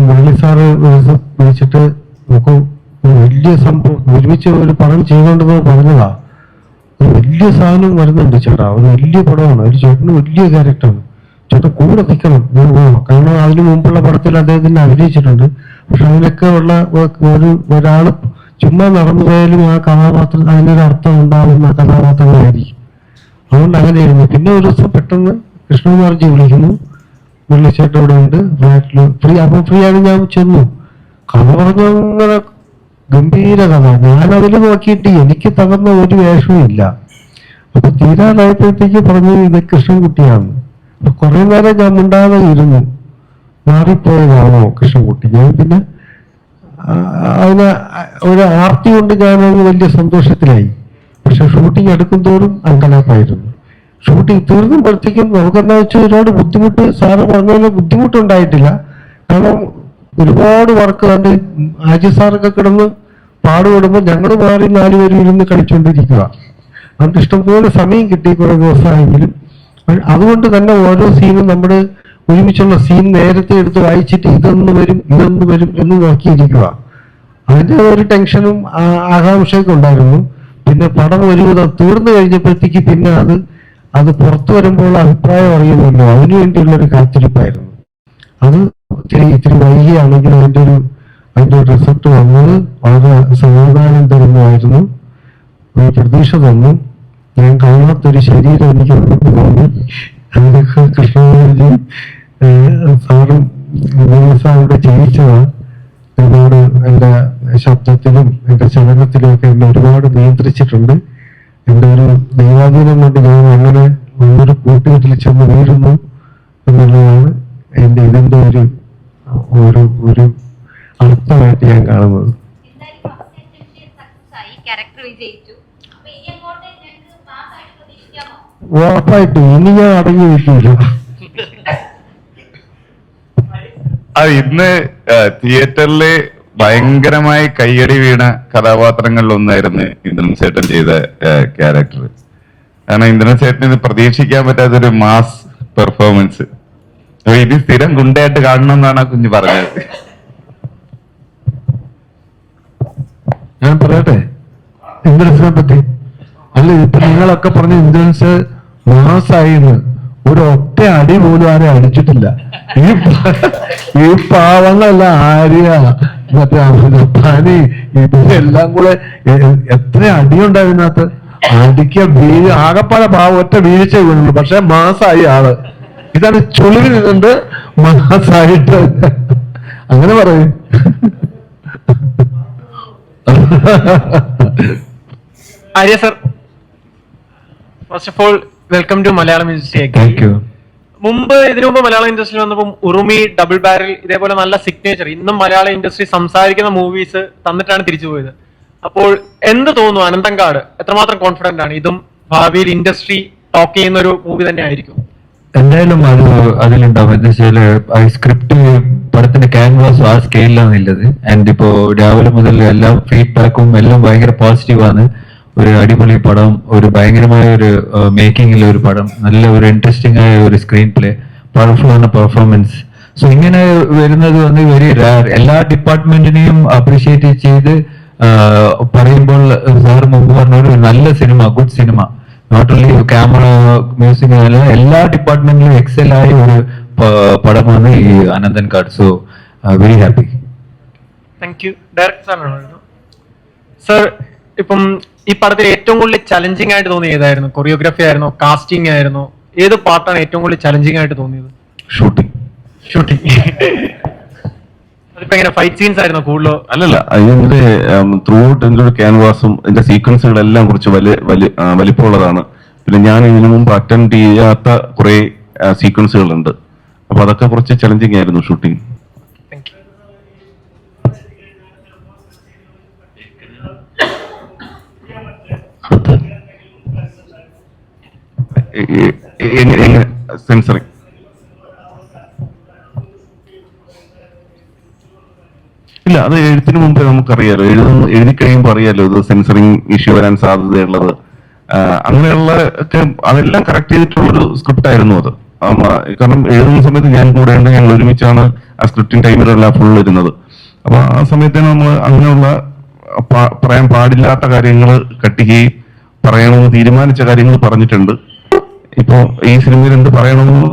മുരളി സാറ് വിളിച്ചിട്ട് നമുക്ക് വലിയ സംഭവം ഒരുമിച്ച് ഒരു പടം ചെയ്തുകൊണ്ടെന്ന് പറഞ്ഞതാ. ഒരു വലിയ സാധനം വരുന്നുണ്ട് ചേട്ടാ, ഒരു വലിയ പടമാണ്, ഒരു ചേട്ടന് വലിയ ക്യാരക്ടറാണ്, ചേട്ടൻ കൂടെ നിൽക്കണം. കാരണം അതിനു മുമ്പുള്ള പടത്തിൽ അദ്ദേഹത്തിന് അഭിനയിച്ചിട്ടുണ്ട്. പക്ഷെ അതിനൊക്കെ ഉള്ള ഒരാള് ചുമ്മാ നടന്നു പോയാലും ആ കഥാപാത്രം അതിനൊരു അർത്ഥം ഉണ്ടാകുന്ന കഥാപാത്രങ്ങളായിരിക്കും. അതുകൊണ്ട് അങ്ങനെയായിരുന്നു. പിന്നെ ഒരു ദിവസം പെട്ടെന്ന് കൃഷ്ണകുമാർജി വിളിക്കുന്നു, മുരളിച്ചേട്ടൻ ഇവിടെ ഉണ്ട് ഫ്ലാറ്റില് ഫ്രീ ആണ്. ഞാൻ ചെന്നു, കഥ പറഞ്ഞു അങ്ങനെ ഗംഭീര കഥ. ഞാനതിൽ നോക്കിയിട്ട് എനിക്ക് തകർന്ന ഒരു വേഷവും ഇല്ല. അപ്പൊ തീരാറായപ്പോഴത്തേക്ക് പറഞ്ഞു ഇത് കൃഷ്ണൻകുട്ടിയാണ്. അപ്പൊ കുറെ നേരം ഞാൻ മിണ്ടാതെ ഇരുന്നു. മാറിപ്പോയതാണോ കൃഷ്ണൻകുട്ടി? ഞാൻ പിന്നെ അതിന് ഒരു ആർത്തി കൊണ്ട് ഞാനത് വലിയ സന്തോഷത്തിലായി. പക്ഷെ ഷൂട്ടിംഗ് എടുക്കും തോറും അങ്കലാപ്പായിരുന്നു. ഷൂട്ടിംഗ് തീർന്നുമ്പോഴത്തേക്കും നമുക്കെന്താ വെച്ചാൽ ഒരുപാട് ബുദ്ധിമുട്ട്, സാറ് പറഞ്ഞ പോലെ ബുദ്ധിമുട്ടുണ്ടായിട്ടില്ല. കാരണം ഒരുപാട് വർക്ക് കണ്ട് ആജി സാറൊക്കെ കിടന്ന് പാടുപെടുമ്പോൾ ഞങ്ങൾ മാറി 4 പേരും ഇരുന്ന് കളിച്ചുകൊണ്ടിരിക്കുക. അതുകൊണ്ട് ഇഷ്ടംപോലെ സമയം കിട്ടി കുറെ ദിവസമായെങ്കിലും. അതുകൊണ്ട് തന്നെ ഓരോ സീനും നമ്മുടെ ഒരുമിച്ചുള്ള സീൻ നേരത്തെ എടുത്ത് വായിച്ചിട്ട് ഇതൊന്ന് വരും എന്ന് നോക്കിയിരിക്കുക. അതിൻ്റെ ഒരു ടെൻഷനും ആകാംക്ഷയൊക്കെ ഉണ്ടായിരുന്നു. പിന്നെ പടം ഒരുവിധം തീർന്നു കഴിഞ്ഞപ്പോഴത്തേക്ക് പിന്നെ അത് പുറത്തു വരുമ്പോൾ അഭിപ്രായം അറിയുമല്ലോ, അതിനു വേണ്ടിയുള്ളൊരു കാത്തിരിപ്പായിരുന്നു. അത് ഇത്തിരി വൈകിയാണെങ്കിൽ അതിൻ്റെ ഒരു റിസൾട്ട് വന്നത് വളരെ സമാധാനം തരുന്നതായിരുന്നു. ഒരു പ്രതീക്ഷ തന്നു. ഞാൻ കാണാത്തൊരു ശരീരം എനിക്ക് തോന്നി. അതൊക്കെ കൃഷ്ണകുമാരി സാറും സാറുടെ ചെയ്യിച്ചതാണ്. ഒരുപാട് എൻ്റെ ശബ്ദത്തിലും എൻ്റെ ചലനത്തിലും ഒക്കെ എന്നെ ഒരുപാട് നിയന്ത്രിച്ചിട്ടുണ്ട്. എൻ്റെ ഒരു ദൈവാധീനം കൊണ്ട് ഞാൻ അങ്ങനെ ഒന്നൊരു കൂട്ടുകെട്ടിൽ ചെന്ന് വീഴുന്നു എന്നുള്ളതാണ് എൻ്റെ ഇതിൻ്റെ ഒരു ഒരു ഒരു അർത്ഥമായിട്ട് ഞാൻ കാണുന്നത്. ഉറപ്പായിട്ടും ഇനി ഞാൻ അടങ്ങി വെക്കില്ല. ഇന്ന് തിയേറ്ററില് ഭയങ്കരമായി കയ്യടി വീണ കഥാപാത്രങ്ങളിൽ ഒന്നായിരുന്നു ഇന്ദ്രൻ ചേട്ടൻ ചെയ്ത ക്യാരക്ടർ. കാരണം ഇന്ദ്രൻ ചേട്ടൻ ഇത് പ്രതീക്ഷിക്കാൻ പറ്റാത്തൊരു മാസ് പെർഫോമൻസ്. അപ്പൊ ഇനി സ്ഥിരം ഗുണ്ടയായിട്ട് കാണണം എന്നാണ് കുഞ്ഞ് പറഞ്ഞത്. ഞാൻ പറയട്ടെ ഇന്ദ്രൻസിനെ പറ്റി. അല്ല, ഇപ്പൊ നിങ്ങളൊക്കെ പറഞ്ഞ ഇന്ദ്രൻസ് മാസായിന്ന് ഒരു ഒറ്റ അടി പോലും ആരെയും അടിച്ചിട്ടില്ല. ഈ പാവങ്ങളെല്ലാം ആര്യ മറ്റേ പനി ഇതെല്ലാം കൂടെ എത്ര അടിയുണ്ടായിരുന്നകത്ത്. അടിക്ക ആകപ്പാടെ പാവം ഒറ്റ വീഴ്ച വീണുള്ളൂ. പക്ഷെ മാസായി ആള്. ഇതാണ് ചുളിവിൽ നിന്നുണ്ട് മാസായിട്ട്. അങ്ങനെ പറയും. Arya sir, first of all welcome to Malayalam industry. Thank you. ഇതിനു മുമ്പ് മലയാളം ഇൻഡസ്ട്രിയിൽ വന്നപ്പോൾ ഉറുമി, ഡബിൾ ബാരൽ ഇതേപോലെ നല്ല സിഗ്നേച്ചർ ഇന്നും മലയാള ഇൻഡസ്ട്രി സംസാരിക്കുന്ന മൂവീസ് തന്നിട്ടാണ് തിരിച്ചു പോയത്. അപ്പോൾ എന്ത് തോന്നുന്നു അനന്തങ്കാട് എത്രമാത്രം കോൺഫിഡന്റ് ആണ് ഇതും ഭാവിയിൽ ഇൻഡസ്ട്രി ടോക്ക് ചെയ്യുന്ന ഒരു മൂവി തന്നെ ആയിരിക്കും? എന്തായാലും അത് അതിലുണ്ടാവും. എന്താ വെച്ചാല് സ്ക്രിപ്റ്റ് പടത്തിന്റെ ക്യാൻവാസും ആ സ്കെയിലാണ് ഉള്ളത്. ആൻഡ് ഇപ്പോ രാവിലെ മുതൽ എല്ലാ ഫീഡ്ബാക്കും എല്ലാം ഭയങ്കര പോസിറ്റീവാണ്. ഒരു അടിപൊളി പടം, ഒരു ഭയങ്കരമായ ഒരു മേക്കിങ്ങിലെ ഒരു പടം, നല്ല ഒരു ഇൻട്രസ്റ്റിംഗ് ആയ ഒരു സ്ക്രീൻ പ്ലേ, പവർഫുൾ ആണ് പെർഫോമൻസ്. സോ ഇങ്ങനെ വരുന്നത് വെരി റയർ. എല്ലാ ഡിപ്പാർട്ട്മെന്റിനെയും അപ്രീഷിയേറ്റ് ചെയ്ത് പറയുമ്പോൾ സാർ മുമ്പ് പറഞ്ഞ ഒരു നല്ല cinema, good cinema, not only camera, music, എല്ലാ ഡിപ്പാർട്ട്മെന്റിലും എക്സൽ ആയ ഒരു പടമാണ് ഈ Ananthankaad. So very happy. Thank you. Director സാറാണ് സർ. ഇപ്പം ഈ പടത്തിൽ ഏറ്റവും കൂടുതൽ ചലഞ്ചിങ് ആയിട്ട് തോന്നിയത് ഏതായിരുന്നു? കൊറിയോഗ്രാഫി ആയിരുന്നോ, കാസ്റ്റിംഗ് ആയിരുന്നോ? ഏത് പാർട്ടാണ് ഏറ്റവും കൂടുതൽ ചലഞ്ചിങ് ആയിട്ട് തോന്നിയത്? ഷൂട്ടിംഗ്. അതിപ്പോ എങ്ങനെ ഫൈറ്റ് സീൻസ് ആയിരുന്നോ കൂടുതലോ? അല്ലല്ല, അതിന്റെ ത്രൂ ഔട്ട് എന്റെ ഒരു ക്യാൻവാസും എന്റെ സീക്വൻസുകളെല്ലാം കുറച്ച് വലിപ്പമുള്ളതാണ്. പിന്നെ ഞാൻ ഇതിനു മുമ്പ് അറ്റൻഡ് ചെയ്യാത്ത കുറെ സീക്വൻസുകളുണ്ട്. അപ്പൊ അതൊക്കെ കുറച്ച് ചലഞ്ചിങ് ആയിരുന്നു ഷൂട്ടിംഗ്. സെൻസറിങ് ഇല്ല, അത് എഴുത്തിന് മുമ്പേ നമുക്കറിയാലോ. എഴുതി കഴിയുമ്പോൾ അറിയാലോ ഇത് സെൻസറിങ് ഇഷ്യൂ വരാൻ സാധ്യതയുള്ളത്. അങ്ങനെയുള്ള ഒക്കെ അതെല്ലാം കറക്റ്റ് ചെയ്തിട്ടുള്ളൊരു സ്ക്രിപ്റ്റ് ആയിരുന്നു അത്. കാരണം എഴുതുന്ന സമയത്ത് ഞാൻ കൂടെ ഉണ്ട്, ഞങ്ങൾ ഒരുമിച്ചാണ് ആ സ്ക്രിപ്റ്റിംഗ് ടൈമിലെല്ലാം ഫുൾ ഇരുന്നത്. അപ്പൊ ആ സമയത്ത് നമ്മൾ അങ്ങനെയുള്ള പറയാൻ പാടില്ലാത്ത കാര്യങ്ങൾ കട്ട് ചെയ്യുകയും പറയണമെന്ന് തീരുമാനിച്ച കാര്യങ്ങൾ പറഞ്ഞിട്ടുണ്ട്. ഇപ്പോ ഈ സിനിമയിൽ എന്ത് പറയണമെന്ന്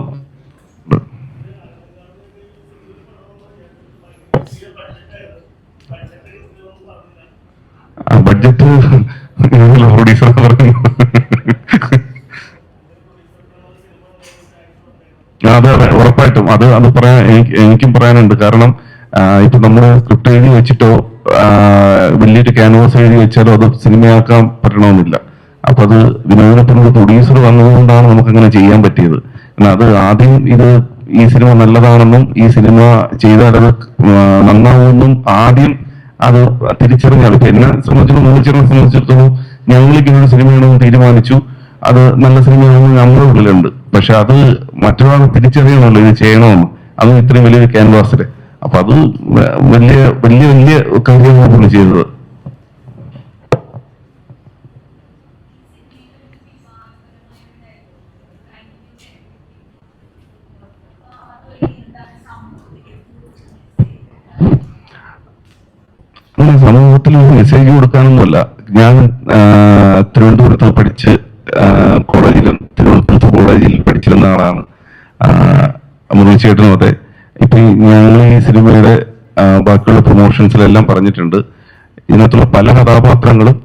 ബഡ്ജറ്റ് പ്രൊഡ്യൂസർ പറഞ്ഞു. അതെ അതെ, ഉറപ്പായിട്ടും അത് പറയാൻ എനിക്കും പറയാനുണ്ട്. കാരണം ഇപ്പൊ നമ്മള് സ്ക്രിപ്റ്റ് എഴുതി വെച്ചിട്ടോ വലിയൊരു ക്യാൻവാസ് എഴുതി വെച്ചാലോ അത് സിനിമയാക്കാൻ പറ്റണമെന്നില്ല. അപ്പൊ അത് വിനോദനത്തിന് പ്രൊഡ്യൂസർ വന്നതുകൊണ്ടാണ് നമുക്ക് അങ്ങനെ ചെയ്യാൻ പറ്റിയത്. കാരണം അത് ആദ്യം ഈ സിനിമ നല്ലതാണെന്നും ഈ സിനിമ ചെയ്താൽ അത് നന്നാവുമെന്നും ആദ്യം അത് തിരിച്ചറിഞ്ഞാൽ. ഇപ്പൊ എന്നെ സംബന്ധിച്ചിടത്തോളം ഞങ്ങൾക്ക് ഇങ്ങനൊരു സിനിമയാണെന്ന് തീരുമാനിച്ചു, അത് നല്ല സിനിമയാണെന്ന് നമ്മുടെ ഉള്ളിലുണ്ട്. പക്ഷെ അത് മറ്റൊരാൾ തിരിച്ചറിയണമല്ലോ ഇത് ചെയ്യണമെന്ന്, അതും ഇത്രയും വലിയൊരു ക്യാൻവാസില്. അപ്പൊ അത് വലിയ വലിയ വലിയ കാര്യങ്ങളാണ് ചെയ്തത്. സമൂഹത്തിൽ മെസ്സേജ് കൊടുക്കാനൊന്നുമല്ല. ഞാൻ തിരുവനന്തപുരത്ത് പഠിച്ച് തിരുവനന്തപുരത്ത് കോളേജിൽ പഠിച്ചിരുന്ന ആളാണ്. മുറിച്ചേട്ടനും അതെ. ഇപ്പൊ ഞങ്ങൾ ഈ സിനിമയുടെ ബാക്കിയുള്ള പ്രൊമോഷൻസിലെല്ലാം പറഞ്ഞിട്ടുണ്ട്, ഇതിനകത്തുള്ള പല കഥാപാത്രങ്ങളും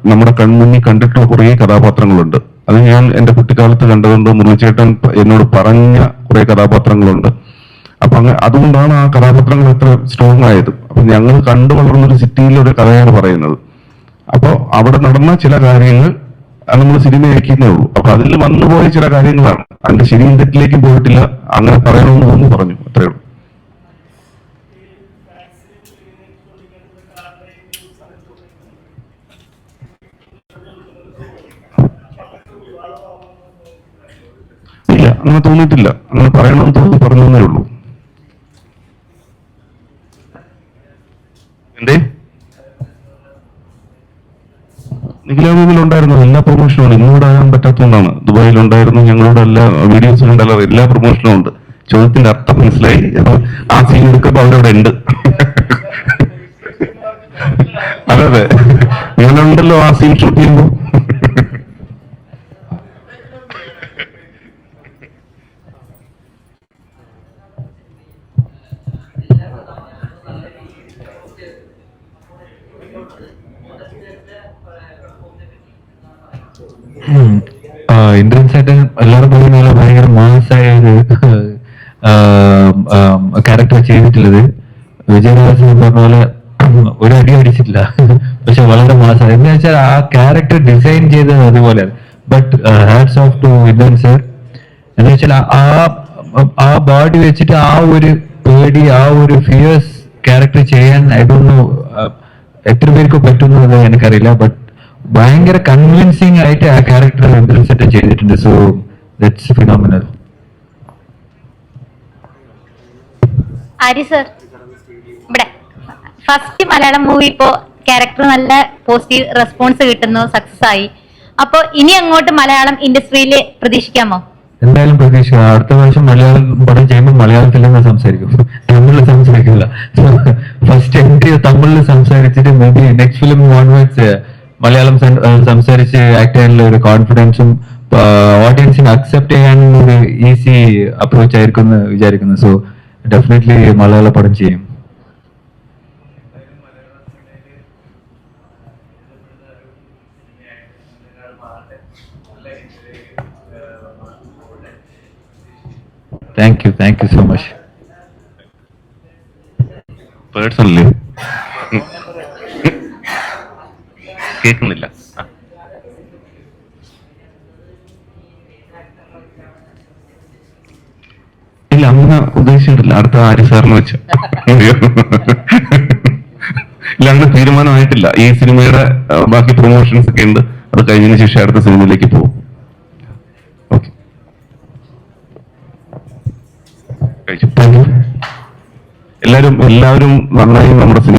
നമ്മുടെ കൺമുന്നിൽ കണ്ടിട്ടുള്ള കുറേ കഥാപാത്രങ്ങളുണ്ട്. അത് ഞാൻ എന്റെ കുട്ടിക്കാലത്ത് കണ്ടതുകൊണ്ട് മുരളിച്ചേട്ടൻ എന്നോട് പറഞ്ഞ കുറെ കഥാപാത്രങ്ങളുണ്ട്. അപ്പൊ അതുകൊണ്ടാണ് ആ കഥാപാത്രങ്ങൾ എത്ര സ്ട്രോങ് ആയത്. അപ്പൊ ഞങ്ങൾ കണ്ടു വളർന്നൊരു സിറ്റിയിലെ ഒരു കഥയാണ് പറയുന്നത്. അപ്പോൾ അവിടെ നടന്ന ചില കാര്യങ്ങൾ നമ്മൾ സിനിമയാക്കുന്നേ ഉള്ളൂ. അപ്പൊ അതിൽ വന്നുപോയ ചില കാര്യങ്ങളാണ്. അതിന്റെ ശരിയും തെറ്റിലേക്കും പോയിട്ടില്ല. അങ്ങനെ പറയണമെന്ന് തോന്നി പറഞ്ഞു, അത്രയേ ഉള്ളൂ. ഇല്ല, അങ്ങനെ തോന്നിയിട്ടില്ല. അങ്ങനെ പറയണമെന്ന് തോന്നി പറഞ്ഞേ ഉള്ളൂ. എന്തേ നിഖിലാബിലുണ്ടായിരുന്നു എല്ലാ പ്രൊമോഷനും. ഇന്നോട് ആകാൻ പറ്റാത്തതുകൊണ്ടാണ്. ദുബായിലുണ്ടായിരുന്നു, ഞങ്ങളുടെ എല്ലാ വീഡിയോസും ഉണ്ടല്ലോ, എല്ലാ പ്രൊമോഷനും ഉണ്ട്. ചോദ്യത്തിന്റെ അർത്ഥം മനസ്സിലായി. ആ സീൻ എടുക്കുമ്പോ അവരവിടെ ഉണ്ട്. അതെ, ഞാനുണ്ടല്ലോ ആ സീൻ ഷൂട്ട് ചെയ്യുമ്പോ. ഇന്ദ്രൻ ചേട്ടൻ എല്ലാവരും പറയുന്ന പോലെ ഭയങ്കര മാസായ ഒരു ക്യാരക്ടർ ചെയ്തിട്ടുള്ളത്. വിജയരാജ് പറഞ്ഞ പോലെ ഒരു അടി അടിച്ചിട്ടില്ല, പക്ഷെ വളരെ മാസമായി. എന്ന് വെച്ചാൽ ആ ക്യാരക്ടർ ഡിസൈൻ ചെയ്തത് അതുപോലെയാണ്. But hats of two Indran sir. എന്ന് വെച്ചാൽ ആ ബോഡി വെച്ചിട്ട് ആ ഒരു പേടി, ആ ഒരു ഫിയേഴ്സ് ക്യാരക്ടർ ചെയ്യാൻ ഐ ഡോണ്ട് നോ എത്ര പേർക്ക് പറ്റുന്നത് എനിക്കറിയില്ല. ബട്ട് ഭയങ്കര കൺവിൻസിങ് ആയിട്ട് ആ ക്യാരക്ടർ സെറ്റ് ചെയ്തിട്ടുണ്ട്. So that's phenomenal. Arya sir, ഇവിടെ ഫസ്റ്റ് മലയാളം മൂവി ഇപ്പോ ക്യാരക്ടർ നല്ല പോസിറ്റീവ് റെസ്പോൺസ് കിട്ടുന്നു, സക്സസ് ആയി. അപ്പൊ ഇനി അങ്ങോട്ട് മലയാളം ഇൻഡസ്ട്രിയിൽ പ്രതീക്ഷിക്കാമോ? എന്തായാലും പ്രതീക്ഷിക്കാം. അടുത്ത പ്രാവശ്യം മലയാളം പടം ചെയ്യുമ്പോൾ മലയാളത്തിൽ തന്നെ സംസാരിക്കും, തമിഴിൽ സംസാരിക്കില്ല. ഫസ്റ്റ് എൻട്രി തമിഴിൽ സംസാരിച്ചിട്ട് may be next film onwards Malayalam സംസാരിച്ച് ആക്ട് ചെയ്യാനുള്ള ഒരു കോൺഫിഡൻസും ഓഡിയൻസിന് അക്സെപ്റ്റ് ചെയ്യാനുള്ള ഒരു ഈസി അപ്രോച്ച് ആയിരിക്കും എന്ന് വിചാരിക്കുന്നു. സോ ഡെഫിനറ്റ്ലി മലയാള പടം ചെയ്യും. Thank you so much. Personally കേൾക്കുന്നില്ല. ഇല്ല, അങ്ങനെ ഉദ്ദേശിച്ചിട്ടില്ല. അടുത്ത ആര്യ സാറിന് വെച്ച് ഇല്ല, അങ്ങനെ തീരുമാനമായിട്ടില്ല. ഈ സിനിമയുടെ ബാക്കി പ്രൊമോഷൻസ് ഒക്കെ ഉണ്ട്. അത് കഴിഞ്ഞതിന് ശേഷം അടുത്ത സിനിമയിലേക്ക് പോകും. ഓക്കെ, എല്ലാവരും നന്നായി നമ്മുടെ